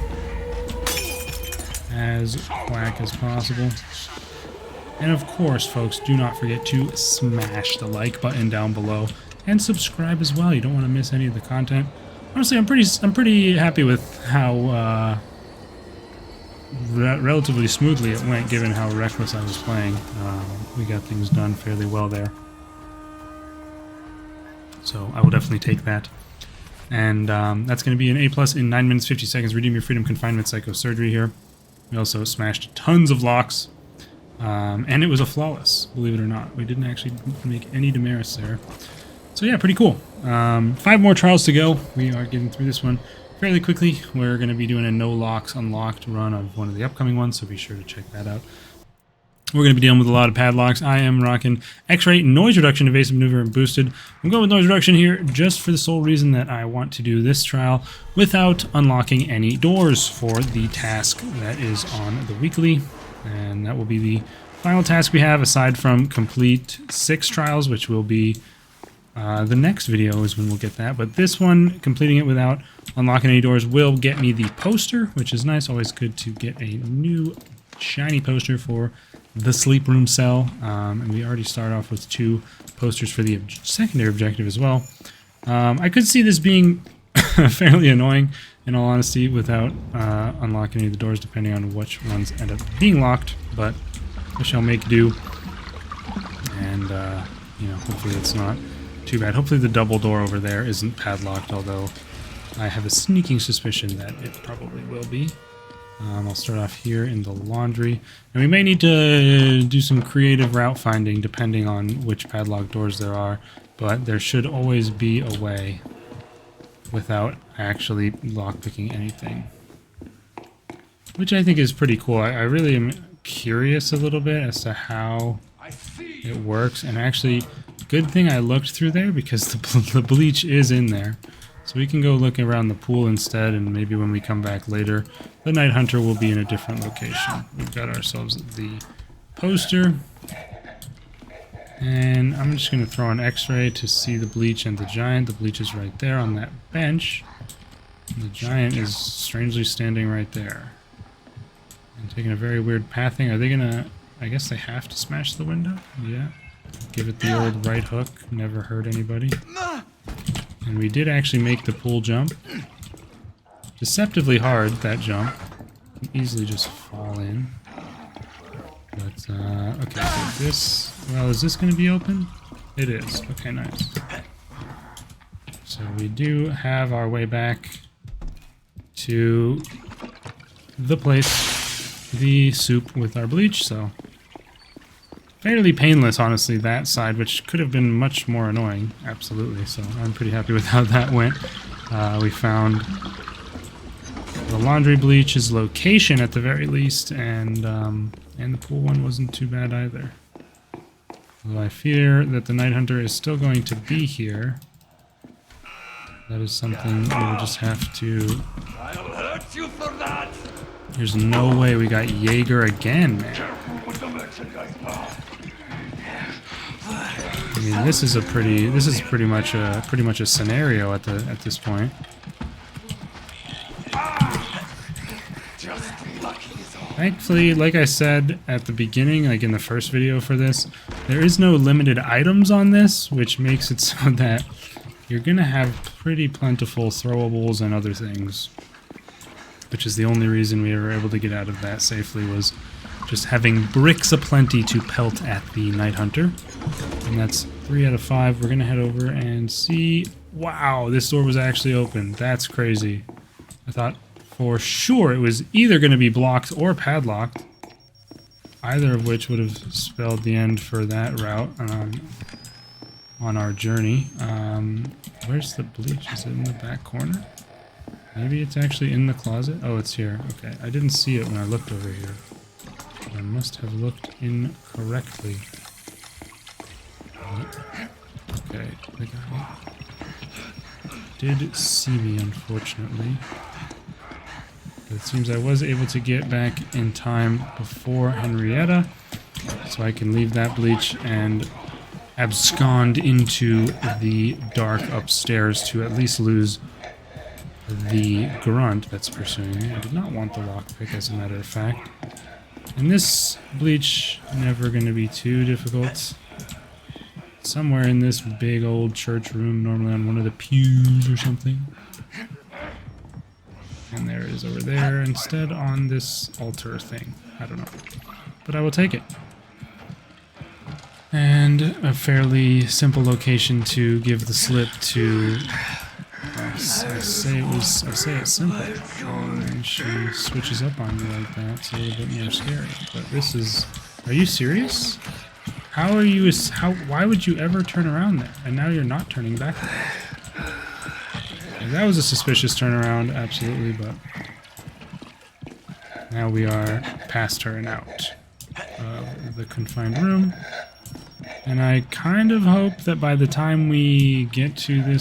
Speaker 1: as quick as possible. And of course, folks, do not forget to smash the like button down below and subscribe as well. You don't want to miss any of the content. Honestly, I'm pretty happy with how relatively smoothly it went, given how reckless I was playing. We got things done fairly well there. So I will definitely take that. And that's going to be an A+ in 9 minutes 50 seconds. Redeem your freedom, confinement, psychosurgery here. We also smashed tons of locks. And it was a flawless, believe it or not. We didn't actually make any demerits there. So yeah, pretty cool. 5 more trials to go. We are getting through this one fairly quickly. We're going to be doing a no locks unlocked run of one of the upcoming ones, so be sure to check that out. We're going to be dealing with a lot of padlocks. I am rocking X-ray, noise reduction, evasive maneuver, and boosted. I'm going with noise reduction here just for the sole reason that I want to do this trial without unlocking any doors for the task that is on the weekly. And that will be the final task we have, aside from complete 6 trials, which will be the next video is when we'll get that. But this one, completing it without unlocking any doors, will get me the poster, which is nice. Always good to get a new shiny poster for the sleep room cell. And we already start off with 2 posters for the secondary objective as well. I could see this being fairly annoying, in all honesty, without unlocking any of the doors, depending on which ones end up being locked, but I shall make do. And, you know, hopefully it's not too bad. Hopefully the double door over there isn't padlocked, although I have a sneaking suspicion that it probably will be. I'll start off here in the laundry, and we may need to do some creative route finding depending on which padlock doors there are, but there should always be a way without actually lockpicking anything, which I think is pretty cool. I really am curious a little bit as to how it works, and actually, good thing I looked through there, because the bleach is in there. So we can go look around the pool instead, and maybe when we come back later, the Night Hunter will be in a different location. We've got ourselves the poster. And I'm just going to throw an X-ray to see the bleach and the giant. The bleach is right there on that bench. And the giant is strangely standing right there. And taking a very weird pathing. Are they going to... I guess they have to smash the window? Yeah. Give it the old right hook. Never hurt anybody. And we did actually make the pool jump. Deceptively hard, that jump. You can easily just fall in. But, okay, so this... Well, is this going to be open? It is. Okay, nice. So we do have our way back to the place, the soup with our bleach, so... Fairly painless, honestly, that side, which could have been much more annoying, absolutely, so I'm pretty happy with how that went. We found the laundry bleach's location at the very least, and the pool one wasn't too bad either. Although I fear that the Night Hunter is still going to be here. That is something we will just have to...
Speaker 3: I'll hurt you for that.
Speaker 1: There's no way we got Jaeger again, man. I mean, this is pretty much a scenario at this point. Thankfully, like I said at the beginning, like in the first video for this, there is no limited items on this, which makes it so that you're gonna have pretty plentiful throwables and other things. Which is the only reason we were able to get out of that safely, was just having bricks aplenty to pelt at the Night Hunter. And that's 3 out of 5. We're gonna head over and see... Wow, this door was actually open. That's crazy. I thought for sure it was either gonna be blocked or padlocked. Either of which would have spelled the end for that route on our journey. Where's the bleach? Is it in the back corner? Maybe it's actually in the closet? Oh, it's here. Okay, I didn't see it when I looked over here. I must have looked incorrectly. Okay, the guy did see me, unfortunately. But it seems I was able to get back in time before Henrietta, so I can leave that bleach and abscond into the dark upstairs to at least lose the grunt that's pursuing me. I did not want the lockpick, as a matter of fact. And this bleach, never going to be too difficult. Somewhere in this big old church room, normally on one of the pews or something. And there it is over there, instead on this altar thing. I don't know. But I will take it. And a fairly simple location to give the slip to... I say it's simple. And she switches up on me like that. It's a little bit more scary. But this is... Are you serious? How are you... Why would you ever turn around there? And now you're not turning back there. Okay, that was a suspicious turnaround, absolutely, but... Now we are past her and out of the confined room. And I kind of hope that by the time we get to the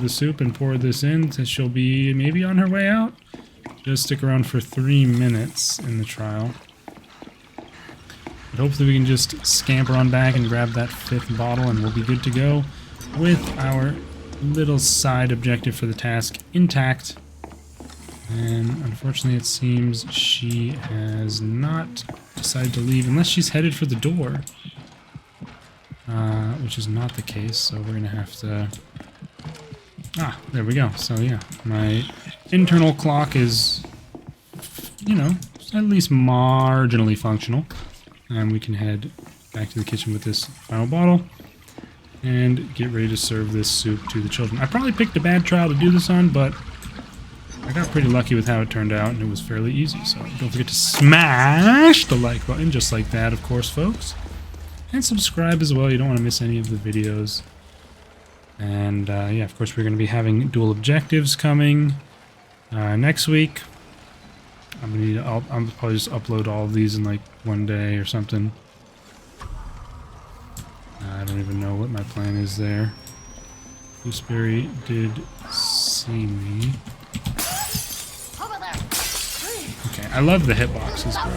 Speaker 1: soup and pour this in, that she'll be maybe on her way out. Just stick around for 3 minutes in the trial. But hopefully we can just scamper on back and grab that 5th bottle and we'll be good to go with our little side objective for the task intact. And unfortunately it seems she has not decided to leave unless she's headed for the door. Which is not the case, so we're gonna have to... Ah, there we go. So yeah, my internal clock is, you know, at least marginally functional. And we can head back to the kitchen with this final bottle and get ready to serve this soup to the children. I probably picked a bad trial to do this on, but I got pretty lucky with how it turned out, and it was fairly easy. So don't forget to smash the like button, just like that, of course, folks. And subscribe as well. You don't want to miss any of the videos. And yeah, of course, we're going to be having dual objectives coming next week. I'll probably just upload all of these in like one day or something. I don't even know what my plan is there. Gooseberry did see me. Okay, I love the hitboxes, bro.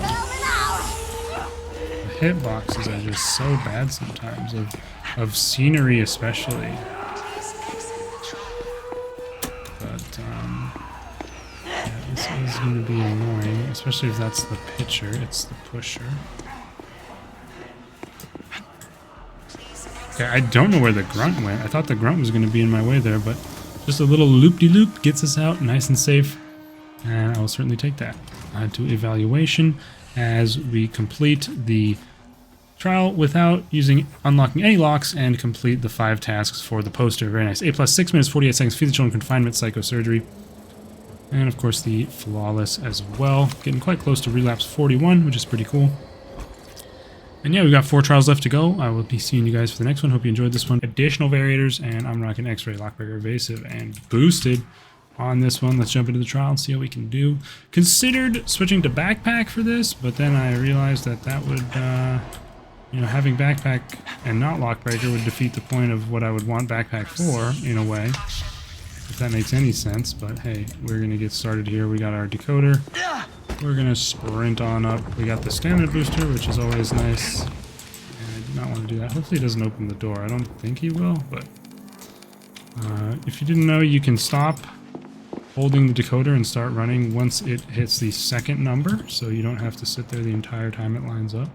Speaker 1: The hitboxes are just so bad sometimes, of scenery especially. But, yeah, this is going to be annoying, especially if that's the pitcher, it's the pusher. Okay, I don't know where the grunt went. I thought the grunt was going to be in my way there, but just a little loop-de-loop gets us out nice and safe, and I will certainly take that. Add to evaluation as we complete the trial without unlocking any locks and complete the 5 tasks for the poster. Very nice. A+ 6 minutes 48 seconds. Feed the children confinement, psychosurgery, and of course the flawless as well. Getting quite close to relapse 41, which is pretty cool. And yeah, we've got 4 trials left to go. I will be seeing you guys for the next one. Hope you enjoyed this one. Additional variators, and I'm rocking X-ray, lockbreaker, evasive, and boosted on this one. Let's jump into the trial and see how we can do. Considered switching to backpack for this, but then I realized that that would, you know, having backpack and not lockbreaker would defeat the point of what I would want backpack for, in a way. if that makes any sense, but hey, we're gonna get started here. We got our decoder. We're gonna sprint on up. We got the stamina booster, which is always nice. And I do not want to do that. Hopefully he doesn't open the door. I don't think he will, but if you didn't know, you can stop holding the decoder and start running once it hits the second number, so you don't have to sit there the entire time it lines up.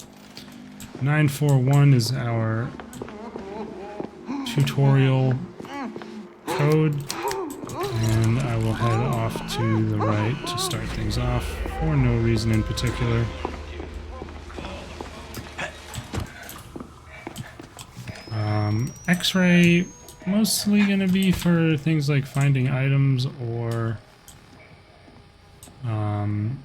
Speaker 1: 941 is our tutorial code, and I will head off to the right to start things off for no reason in particular. X-ray mostly going to be for things like finding items or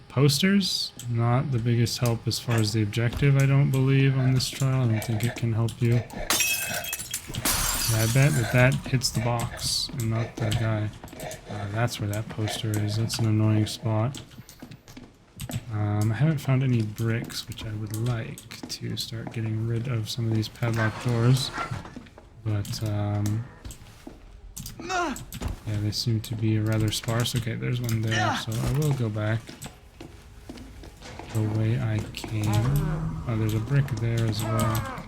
Speaker 1: posters. Not the biggest help as far as the objective, I don't believe, on this trial. I don't think it can help you. I bet that hits the box and not the guy. That's where that poster is. That's an annoying spot. I haven't found any bricks, which I would like to start getting rid of some of these padlock doors. But, yeah, they seem to be rather sparse. Okay, there's one there, so I will go back the way I came. Oh, there's a brick there as well.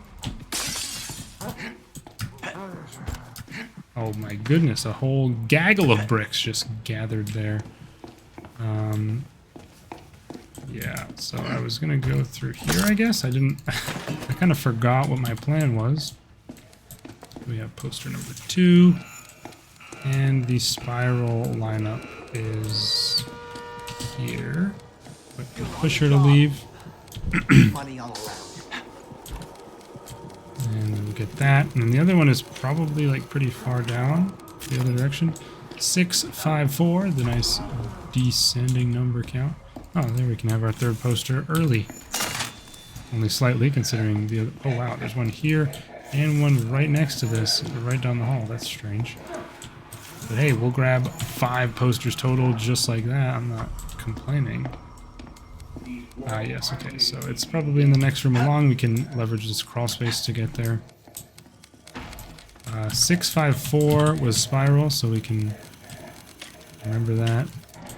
Speaker 1: Oh my goodness, a whole gaggle of bricks just gathered there. Yeah, so I was gonna go through here, I guess. I kind of forgot what my plan was. We have poster number 2, and the spiral lineup is here. Wait, the pusher to leave.
Speaker 4: Money all around.
Speaker 1: And then we'll get that. And then the other one is probably like pretty far down the other direction. 654, the nice descending number count. Oh, there we can have our third poster early. Only slightly, considering the other... Oh, wow, there's one here and one right next to this, right down the hall. That's strange. But hey, we'll grab 5 posters total just like that. I'm not complaining. Ah, yes, okay, so it's probably in the next room along. We can leverage this crawl space to get there. 654 was spiral, so we can remember that.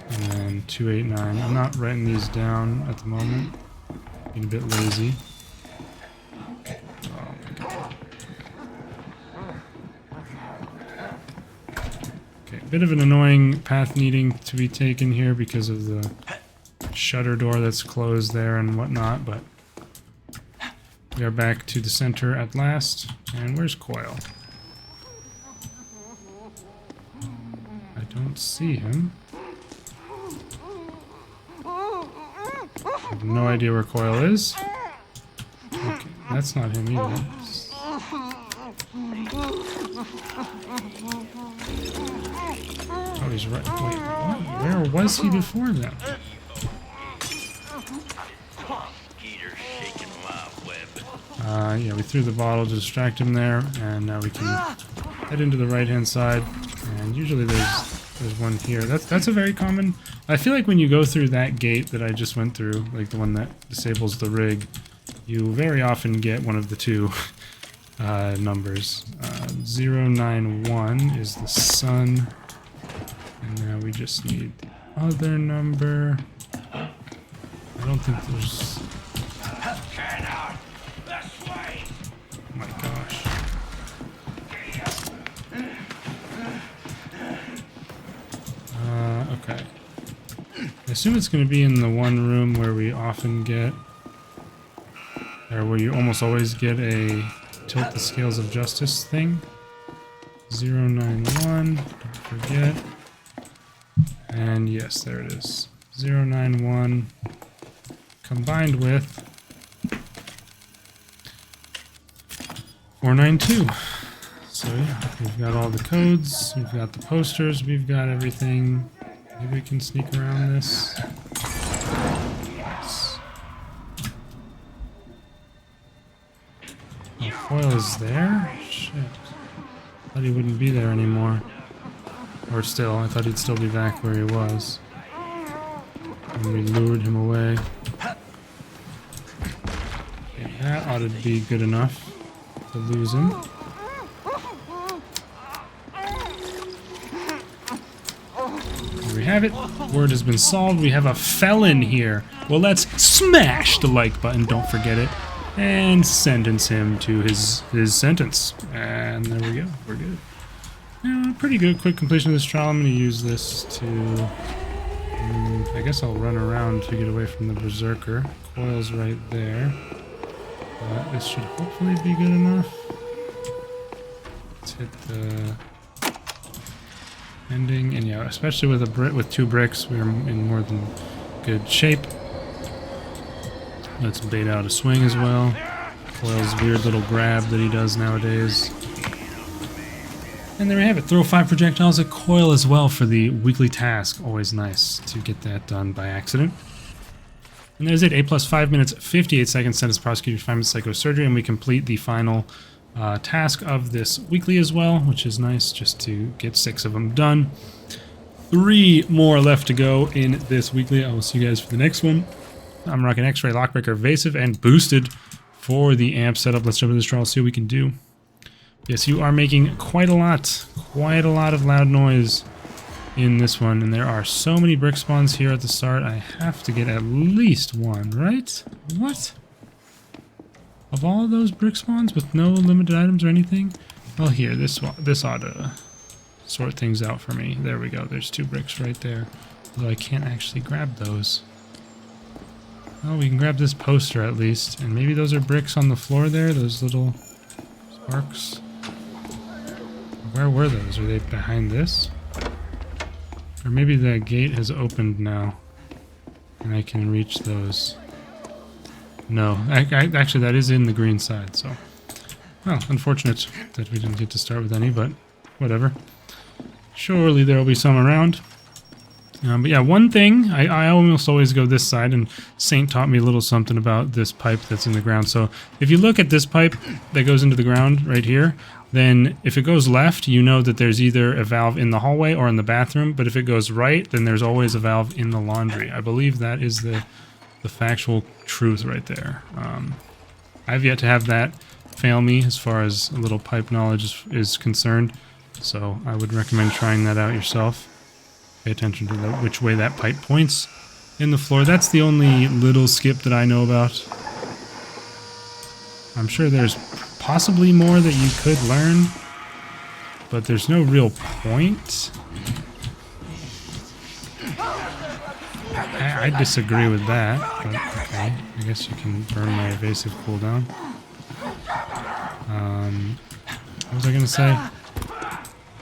Speaker 1: And then 289. I'm not writing these down at the moment. Being a bit lazy. Oh my god. Okay, a bit of an annoying path needing to be taken here because of the shutter door that's closed there and whatnot, but we are back to the center at last. And where's Coil? I don't see him. I have no idea where Coil is. Okay, that's not him either. Oh, he's right. Wait, what? Where was he before then? Yeah, we threw the bottle to distract him there, and now we can head into the right-hand side. And usually there's one here. That's a very common... I feel like when you go through that gate that I just went through, like the one that disables the rig, you very often get one of the 2 numbers. 091 is the sun, and now we just need the other number. I don't think there's... Oh my gosh. Okay. I assume it's going to be in the one room where we often get, or where you almost always get a tilt the scales of justice thing. 091, don't forget. And yes, there it is. 091 combined with 492. So yeah, we've got all the codes, we've got the posters, we've got everything. Maybe we can sneak around this. Yes. Oh, Foil is there? Shit. Thought he wouldn't be there anymore. Or still, I thought he'd still be back where he was. And we lured him away. Okay, that ought to be good enough to lose him. have it. Word has been solved. We have a felon here. Well, let's smash the like button. Don't forget it. And sentence him to his sentence. And there we go. We're good. Yeah, pretty good. Quick completion of this trial. I'm going to use this to... I guess I'll run around to get away from the berserker. Coil's right there. But this should hopefully be good enough. Let's hit the ending. And yeah, especially with 2 bricks, we're in more than good shape. Let's bait out a swing as well. Coil's weird little grab that he does nowadays. And there we have it. Throw 5 projectiles at Coil as well for the weekly task. Always nice to get that done by accident. And there's it. A plus 5 minutes, 58 seconds. Sentence prosecuted, 5 minutes psychosurgery. And we complete the final task of this weekly as well, which is nice just to get 6 of them done. 3 more left to go in this weekly. I will see you guys for the next one. I'm rocking X-Ray, Lockbreaker, Evasive, and Boosted for the amp setup. Let's jump into this trial, see what we can do. Yes, you are making quite a lot of loud noise in this one, and there are so many brick spawns here at the start. I have to get at least 1, right? What? Of all of those brick spawns with no limited items or anything? Well, here, this ought to sort things out for me. There we go. There's 2 bricks right there, although I can't actually grab those. Oh, we can grab this poster at least, and maybe those are bricks on the floor there, those little sparks. Where were those? Are they behind this? Or maybe the gate has opened now and I can reach those. No, actually that is in the green side, so... Well, unfortunate that we didn't get to start with any, but whatever. Surely there will be some around. But yeah, one thing, I almost always go this side, and Saint taught me a little something about this pipe that's in the ground. So if you look at this pipe that goes into the ground right here, then if it goes left, you know that there's either a valve in the hallway or in the bathroom, but if it goes right, then there's always a valve in the laundry. I believe that is the factual truth right there. I've yet to have that fail me as far as a little pipe knowledge is concerned, so I would recommend trying that out yourself. Pay attention to which way that pipe points in the floor. That's the only little skip that I know about. I'm sure there's possibly more that you could learn, but there's no real point. I disagree with that, but okay. I guess you can burn my evasive cooldown. What was I going to say?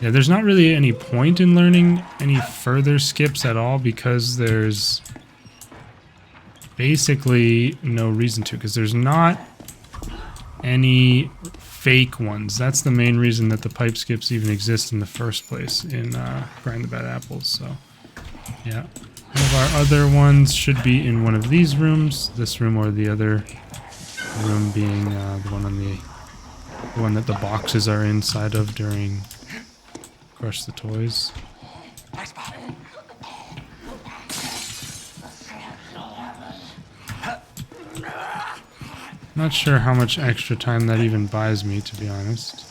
Speaker 1: Yeah, there's not really any point in learning any further skips at all because there's basically no reason to, because there's not any fake ones. That's the main reason that the pipe skips even exist in the first place in Grind the Bad Apples. So yeah, one of our other ones should be in one of these rooms, this room or the other room being the one that the boxes are inside of during Crush the Toys. Not sure how much extra time that even buys me, to be honest.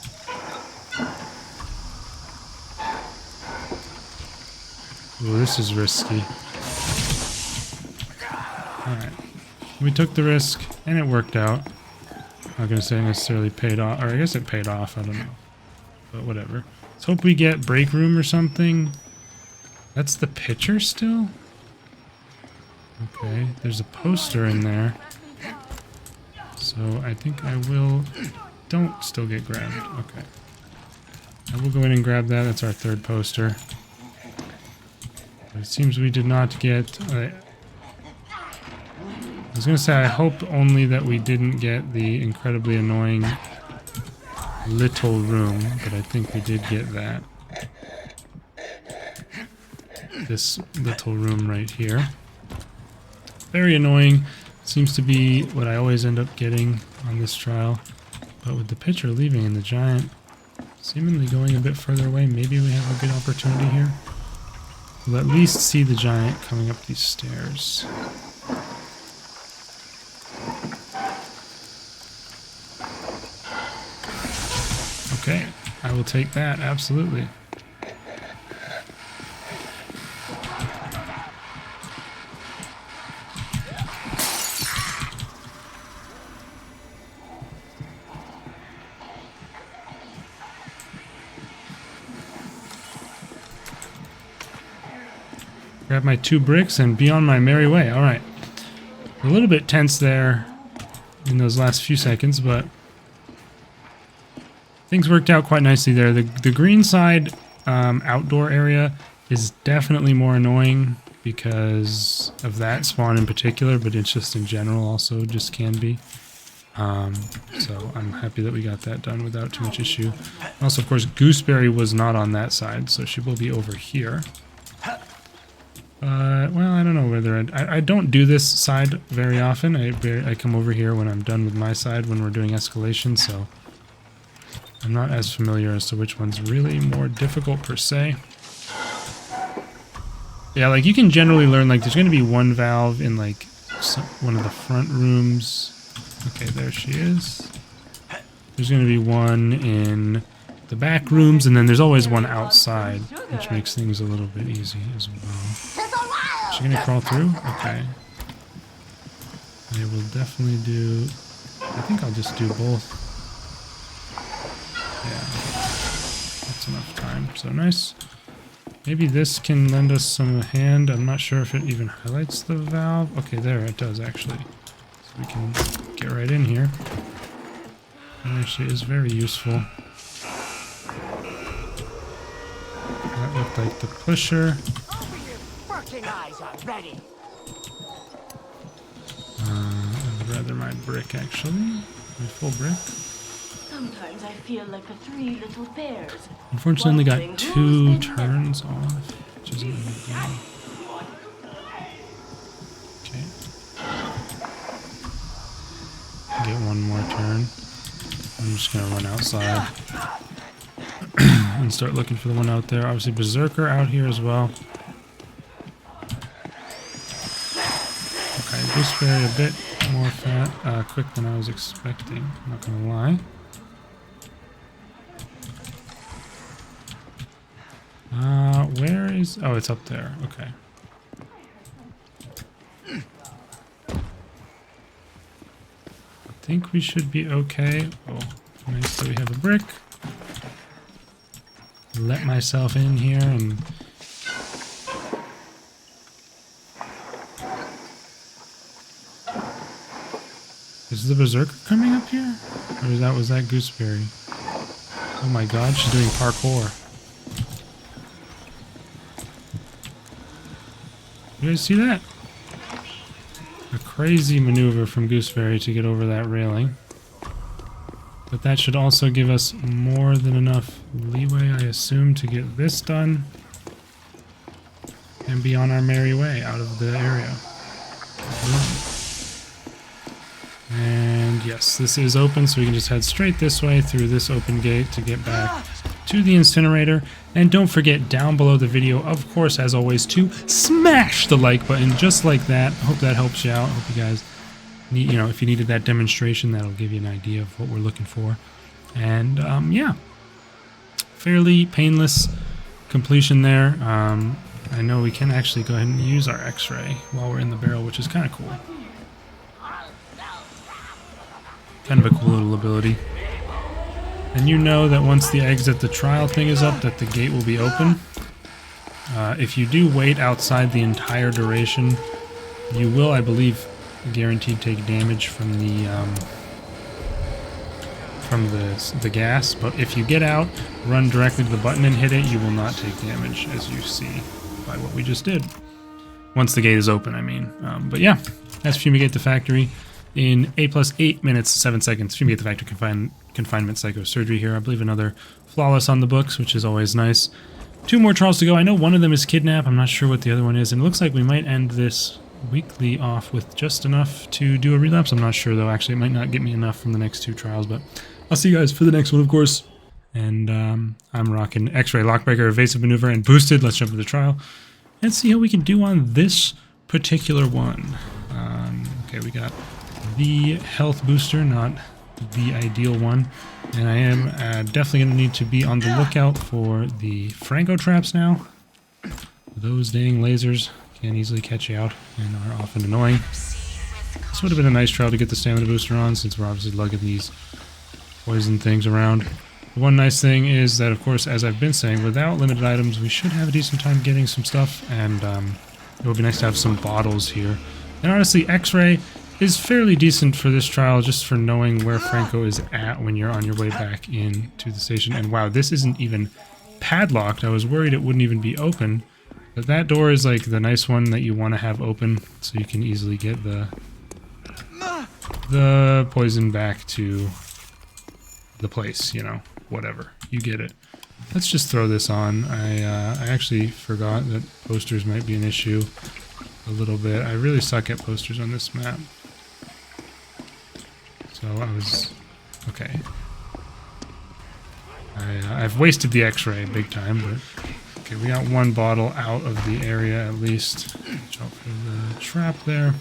Speaker 1: Ooh, this is risky. Alright. We took the risk, and it worked out. I'm not going to say it necessarily paid off, or I guess it paid off, I don't know. But whatever. Let's hope we get break room or something. That's the picture still? Okay, there's a poster in there. So I think I will... Don't still get grabbed. Okay. I will go in and grab that. That's our third poster. But it seems we did not get... I was going to say I hope only that we didn't get the incredibly annoying little room, but I think we did get that. This little room right here. Very annoying. Seems to be what I always end up getting on this trial. But with the picture leaving and the giant seemingly going a bit further away, maybe we have a good opportunity here. We'll at least see the giant coming up these stairs. Okay, I will take that, absolutely. Grab my 2 bricks and be on my merry way. Alright. A little bit tense there in those last few seconds, but things worked out quite nicely there. The green side outdoor area is definitely more annoying because of that spawn in particular, but it's just in general also just can be. So I'm happy that we got that done without too much issue. Also, of course, Gooseberry was not on that side, so she will be over here. Well, I don't know whether I don't do this side very often. I come over here when I'm done with my side when we're doing escalation, so I'm not as familiar as to which one's really more difficult per se. Yeah, like you can generally learn, like there's going to be one valve in like one of the front rooms. Okay, there she is. There's going to be one in the back rooms, and then there's always one outside, which makes things a little bit easy as well. Is she going to crawl through? Okay. I will definitely do... I think I'll just do both. Yeah. That's enough time. So nice. Maybe this can lend us some hand. I'm not sure if it even highlights the valve. Okay, there it does actually. So we can get right in here. It actually is very useful. That looked like the pusher. I'd rather my brick actually. My full brick.
Speaker 2: Sometimes I feel like the 3 little bears.
Speaker 1: Unfortunately, only got 2 turns off, which isn't really good. Okay. Get one more turn. I'm just gonna run outside and start looking for the one out there. Obviously, Berserker out here as well. Okay, Gooseberry a bit more quick than I was expecting. I'm not gonna lie. Where is... Oh, it's up there. Okay. I think we should be okay. Oh, nice that we have a brick. Let myself in here and... Is the Berserker coming up here? Or was that Gooseberry? Oh my god, she's doing parkour. You guys see that? A crazy maneuver from Gooseberry to get over that railing. But that should also give us more than enough leeway, I assume, to get this done. And be on our merry way out of the area. And yes, this is open, so we can just head straight this way through this open gate to get back to the incinerator. And don't forget down below the video, of course, as always, to smash the like button just like that. Hope that helps you out. Hope you guys need, you know, if you needed that demonstration, that'll give you an idea of what we're looking for. And yeah, fairly painless completion there. I know we can actually go ahead and use our X-ray while we're in the barrel, which is kind of cool. Kind of a cool little ability. And you know that once the exit the trial thing is up, that the gate will be open. If you do wait outside the entire duration, you will, I believe, guaranteed take damage from the gas. But if you get out, run directly to the button and hit it, you will not take damage, as you see by what we just did. Once the gate is open, I mean. But yeah, that's Fumigate the Factory in 8+8 minutes 7 seconds. Fumigate the Factory Confinement Psychosurgery here. I believe another flawless on the books, which is always nice. 2 more trials to go. I know one of them is Kidnap. I'm not sure what the other one is. And it looks like we might end this weekly off with just enough to do a relapse. I'm not sure, though. Actually, it might not get me enough from the next 2 trials. But I'll see you guys for the next one, of course. And I'm rocking X-Ray, Lockbreaker, Evasive Maneuver, and Boosted. Let's jump into the trial and see how we can do on this particular one. Okay, we got the health booster, not the ideal one. And I am definitely going to need to be on the lookout for the Franco traps now. Those dang lasers can easily catch you out and are often annoying. This would have been a nice trial to get the stamina booster on, since we're obviously lugging these poison things around. The one nice thing is that, of course, as I've been saying, without limited items, we should have a decent time getting some stuff, and It would be nice to have some bottles here. And honestly, X-ray is fairly decent for this trial, just for knowing where Franco is at when you're on your way back into the station. And wow, this isn't even padlocked. I was worried it wouldn't even be open. But that door is like the nice one that you want to have open, so you can easily get the poison back to the place, you know, whatever. You get it. Let's just throw this on. I actually forgot that posters might be an issue a little bit. I really suck at posters on this map. So I was... okay. I've wasted the X-ray big time, but... okay, we got one bottle out of the area at least. Watch out for the trap there.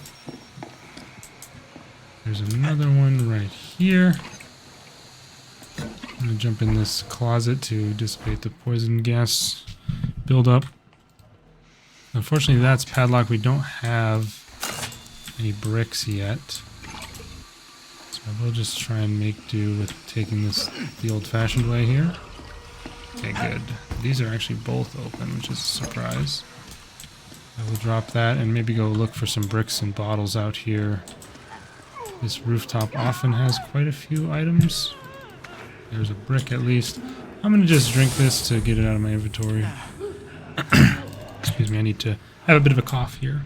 Speaker 1: There's another one right here. I'm gonna jump in this closet to dissipate the poison gas buildup. Unfortunately, that's padlocked. We don't have any bricks yet. So we'll just try and make do with taking this the old-fashioned way here. Okay, good. These are actually both open, which is a surprise. I will drop that and maybe go look for some bricks and bottles out here. This rooftop often has quite a few items. There's a brick at least. I'm going to just drink this to get it out of my inventory. Excuse me, I need to have a bit of a cough here.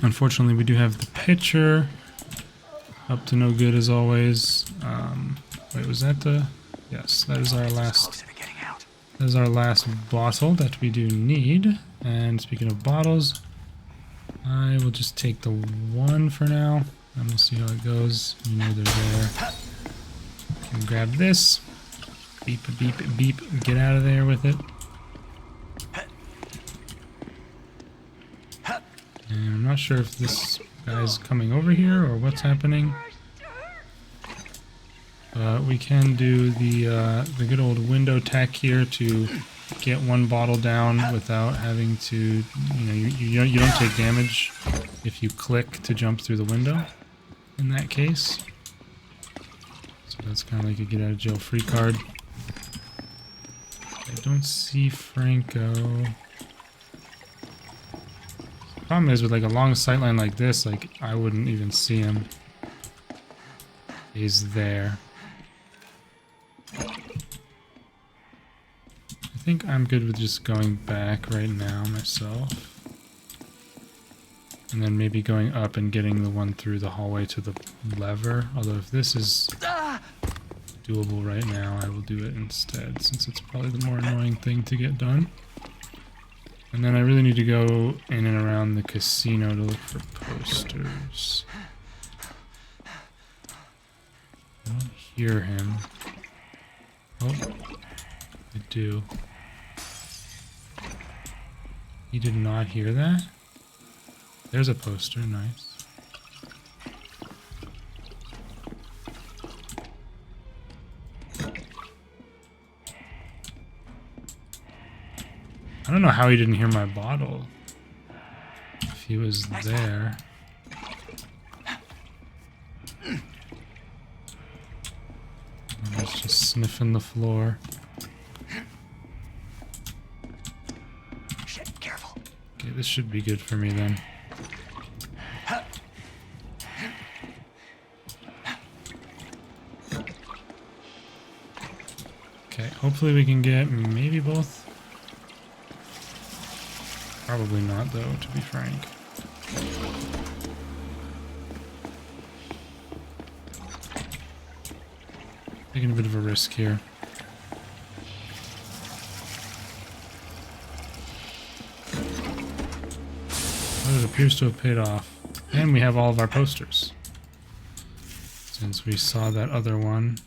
Speaker 1: Unfortunately, we do have the pitcher. Up to no good as always. Wait, was that the... yes, that is our last... that is our last bottle that we do need. And speaking of bottles, I will just take the one for now. And we'll see how it goes. You know they're there. Can grab this. Beep, beep, beep. Get out of there with it. And I'm not sure if this guy's coming over here or what's happening. We can do the good old window tack here to get one bottle down without having to, you know, you don't take damage if you click to jump through the window in that case. So that's kind of like a get out of jail free card. I don't see Franco. The problem is with like a long sightline like this, like I wouldn't even see him. He's there. I think I'm good with just going back right now myself. And then maybe going up and getting the one through the hallway to the lever. Although if this is doable right now, I will do it instead, since it's probably the more annoying thing to get done. And then I really need to go in and around the casino to look for posters. I don't hear him. Oh, I do. He did not hear that? There's a poster, nice. I don't know how he didn't hear my bottle. If he was there. I was just sniffing the floor.
Speaker 4: Shit, careful.
Speaker 1: Okay, this should be good for me then. Okay, hopefully we can get maybe both. Probably not, though, to be frank. Taking a bit of a risk here. But it appears to have paid off. And we have all of our posters. Since we saw that other one.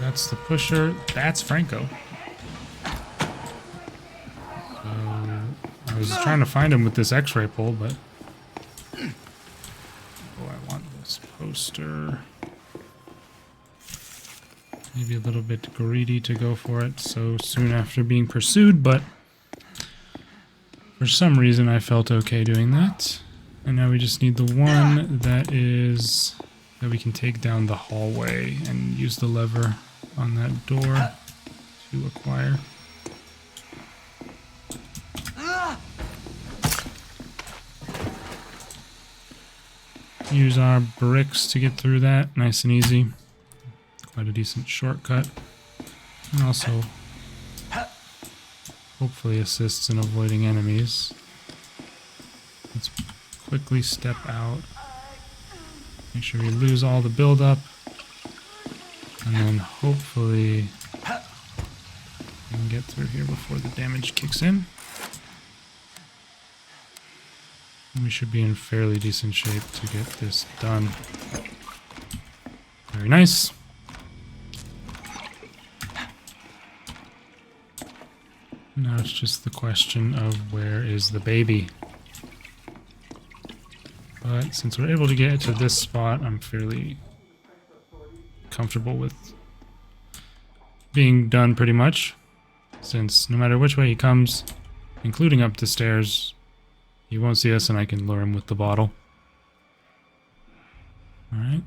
Speaker 1: That's the pusher. That's Franco. So I was trying to find him with this X-ray pole, but oh, I want this poster. Maybe a little bit greedy to go for it so soon after being pursued, but for some reason I felt okay doing that. And now we just need the one that is that we can take down the hallway and use the lever on that door to acquire. Use our bricks to get through that, nice and easy. Quite a decent shortcut. And also hopefully assists in avoiding enemies. Let's quickly step out. Make sure we lose all the buildup. And then hopefully we can get through here before the damage kicks in. We should be in fairly decent shape to get this done. Very nice. Now it's just the question of where is the baby. But since we're able to get to this spot, I'm fairly comfortable with being done pretty much. Since no matter which way he comes, including up the stairs, he won't see us and I can lure him with the bottle. Alright,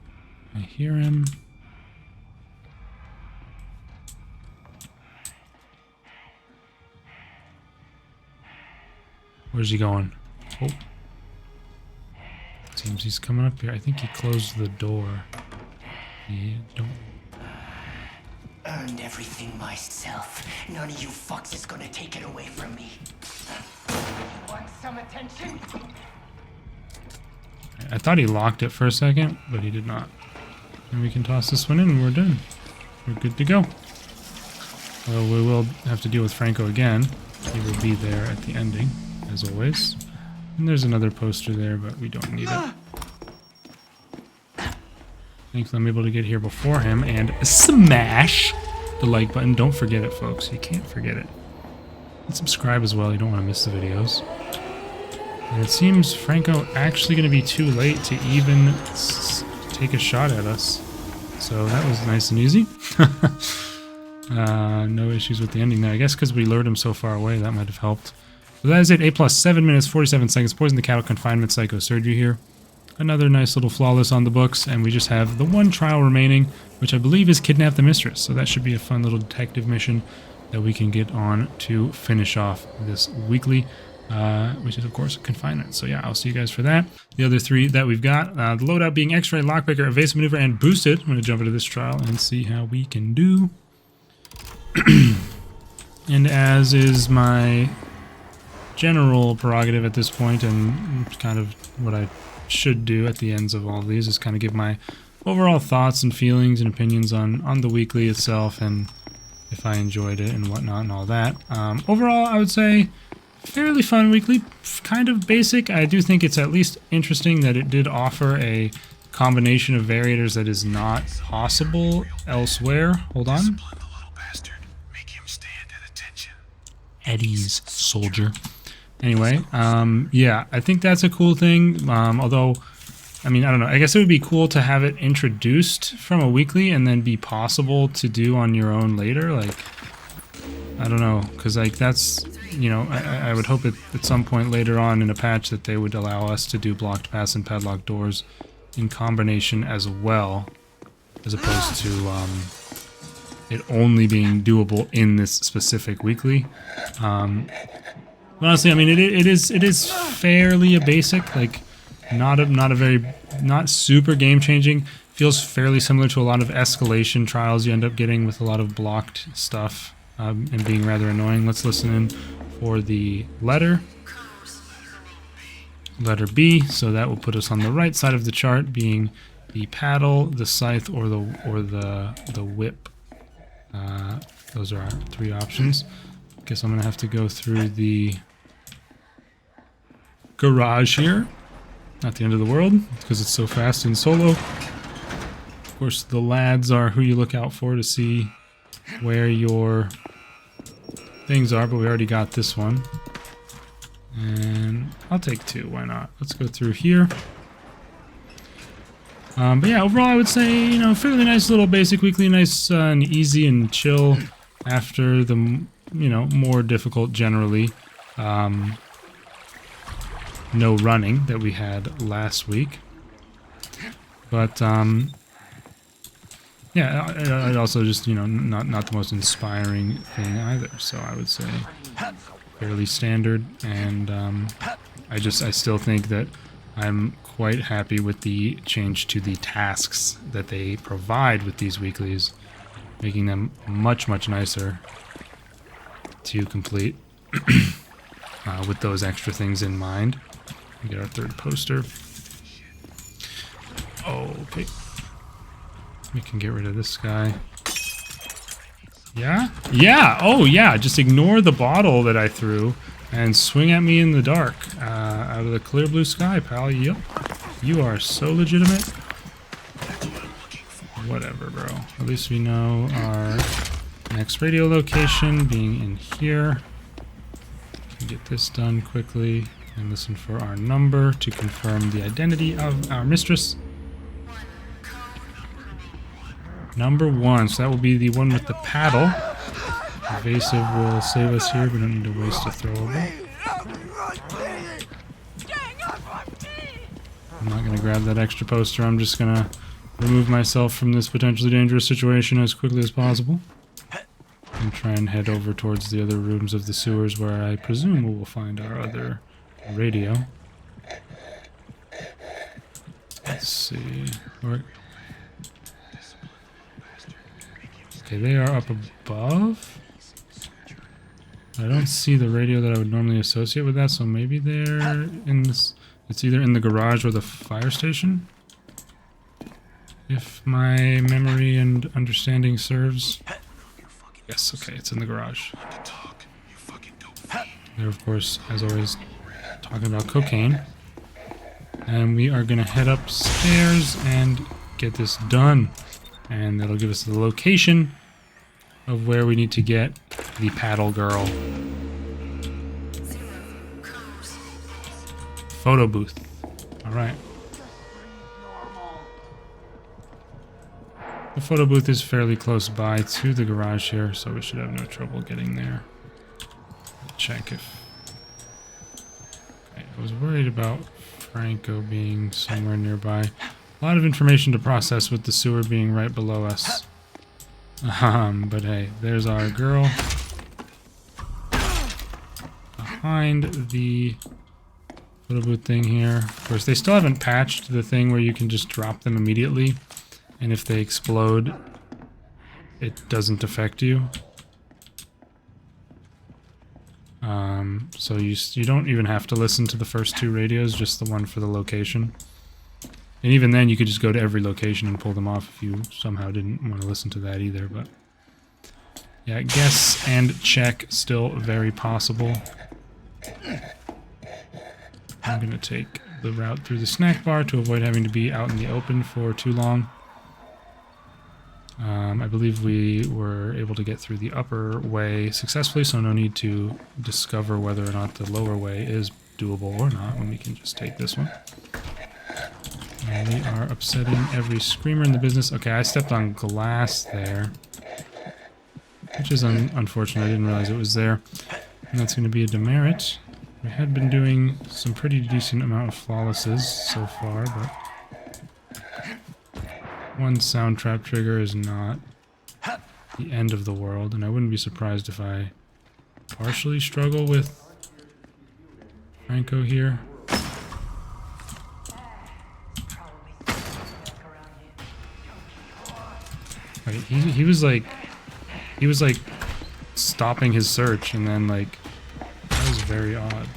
Speaker 1: I hear him. Where's he going? Oh. Seems he's coming up here. I think he closed the door. Yeah, don't.
Speaker 4: Earned everything myself. None of you fucks is gonna take it away from me. Want some attention?
Speaker 1: I thought he locked it for a second, but he did not. And we can toss this one in and we're done. We're good to go. Well, we will have to deal with Franco again. He will be there at the ending, as always. And there's another poster there, but we don't need it. Thankfully, I'm able to get here before him and smash the like button. Don't forget it, folks. You can't forget it. And subscribe as well. You don't want to miss the videos. And it seems Franco actually going to be too late to even take a shot at us. So that was nice and easy. No issues with the ending there. I guess because we lured him so far away, that might have helped. So that is it. A+ 7 minutes, 47 seconds. Poison the Cattle, Confinement, Psychosurgery here. Another nice little flawless on the books. And we just have the one trial remaining, which I believe is Kidnap the Mistress. So that should be a fun little detective mission that we can get on to finish off this weekly. Which is, of course, Confinement. So yeah, I'll see you guys for that. The other three that we've got, the loadout being X-Ray, Lockbreaker, Evasive Maneuver, and Boosted. I'm going to jump into this trial and see how we can do. And as is my general prerogative at this point, and kind of what I should do at the ends of all of these, is kind of give my overall thoughts and feelings and opinions on the weekly itself, and if I enjoyed it and whatnot and all that. Overall, I would say fairly fun weekly, kind of basic. I do think it's at least interesting that it did offer a combination of variators that is not possible elsewhere. Hold on. Eddie's soldier. Anyway, yeah, I think that's a cool thing. Although, I mean, I don't know. I guess it would be cool to have it introduced from a weekly and then be possible to do on your own later. Like, I don't know, because like that's, you know, I would hope at some point later on in a patch that they would allow us to do blocked pass and padlocked doors in combination as well, as opposed to it only being doable in this specific weekly. Honestly, I mean, it is fairly a basic, like not super game changing. Feels fairly similar to a lot of escalation trials you end up getting with a lot of blocked stuff and being rather annoying. Let's listen in for the letter B. So that will put us on the right side of the chart, being the paddle, the scythe, or the whip. Those are our three options. Guess I'm gonna have to go through the garage here. Not the end of the world, because it's so fast and solo. Of course, the lads are who you look out for to see where your things are, but we already got this one. And I'll take two, why not? Let's go through here. But yeah, overall I would say, you know, fairly nice little basic weekly, nice and easy and chill after the, you know, more difficult generally no running that we had last week. But yeah, it also just, you know, not the most inspiring thing either. So I would say fairly standard, and I still think that I'm quite happy with the change to the tasks that they provide with these weeklies, making them much nicer to complete with those extra things in mind. We get our third poster. Okay. We can get rid of this guy. Yeah? Yeah! Oh, yeah! Just ignore the bottle that I threw and swing at me in the dark. Out of the clear blue sky, pal. Yep. You are so legitimate. Whatever, bro. At least we know our next radio location being in here. Can get this done quickly and listen for our number to confirm the identity of our mistress. Number 1, so that will be the one with the paddle. Evasive will save us here, we don't need to waste a throwable. I'm not going to grab that extra poster, I'm just going to remove myself from this potentially dangerous situation as quickly as possible. And try and head over towards the other rooms of the sewers where I presume we will find our other radio. Let's see. Okay, they are up above. I don't see the radio that I would normally associate with that, so maybe they're in this... It's either in the garage or the fire station, if my memory and understanding serves. Yes, okay, it's in the garage. They're, of course, as always, talking about cocaine. And we are going to head upstairs and get this done. And that'll give us the location of where we need to get the paddle girl. Photo booth. Alright. The photo booth is fairly close by to the garage here, so we should have no trouble getting there. Check if... Okay, I was worried about Franco being somewhere nearby. A lot of information to process with the sewer being right below us. But hey, there's our girl. Behind the photo booth thing here. Of course, they still haven't patched the thing where you can just drop them immediately. And if they explode, it doesn't affect you. So you don't even have to listen to the first 2 radios, just the one for the location. And even then, you could just go to every location and pull them off if you somehow didn't want to listen to that either. But yeah, guess and check still very possible. I'm going to take the route through the snack bar to avoid having to be out in the open for too long. I believe we were able to get through the upper way successfully, so no need to discover whether or not the lower way is doable or not when we can just take this one. And we are upsetting every screamer in the business. Okay, I stepped on glass there, which is unfortunate. I didn't realize it was there. And that's going to be a demerit. We had been doing some pretty decent amount of flawlesses so far, but one sound trap trigger is not the end of the world, and I wouldn't be surprised if I partially struggle with Franco here. Right, he was like stopping his search, and then like that was very odd.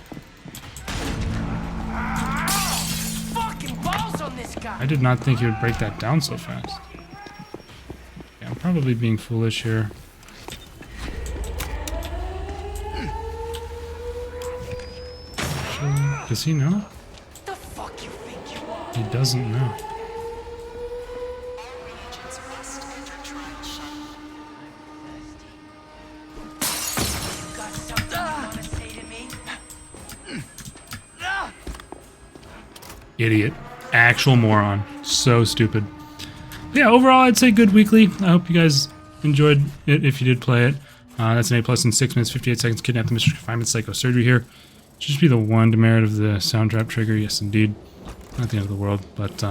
Speaker 4: Fucking balls on this guy.
Speaker 1: I did not think he would break that down so fast. Yeah, I'm probably being foolish here. Actually, does he know?
Speaker 4: The fuck you think you are?
Speaker 1: He doesn't know.
Speaker 4: Got something you wanna say to me?
Speaker 1: Idiot. Actual moron. So stupid. But yeah, overall, I'd say good weekly. I hope you guys enjoyed it if you did play it. That's an A+ in 6 minutes, 58 seconds. Kidnap the mistress, Confinement, Psychosurgery here. Should just be the one demerit of the sound trap trigger. Yes, indeed. Not the end of the world. But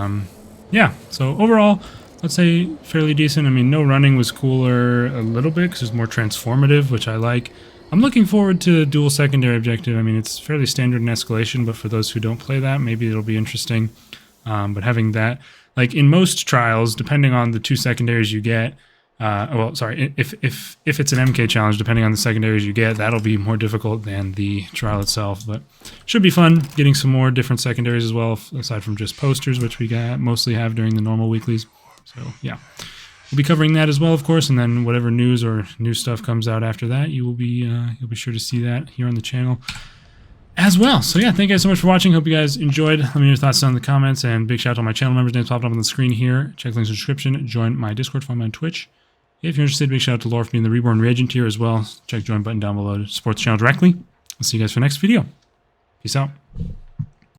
Speaker 1: yeah, so overall, I'd say fairly decent. I mean, no running was cooler a little bit because it's more transformative, which I like. I'm looking forward to dual secondary objective. I mean, it's fairly standard in escalation, but for those who don't play that, maybe it'll be interesting. But having that, like in most trials, depending on the 2 secondaries you get, well, sorry, if it's an MK challenge, depending on the secondaries you get, that'll be more difficult than the trial itself. But should be fun getting some more different secondaries as well, aside from just posters, which we mostly have during the normal weeklies. So yeah, we'll be covering that as well, of course, and then whatever news or new stuff comes out after that, you'll be sure to see that here on the channel as well. So yeah, thank you guys so much for watching. Hope you guys enjoyed. Let me know your thoughts down in the comments, and big shout out to all my channel members. Names popped up on the screen here. Check the links in the description. Join my Discord, find me on Twitch. If you're interested, big shout out to Laura for being the Reborn Reagent here as well. Check the join button down below to support the channel directly. I'll see you guys for the next video. Peace out.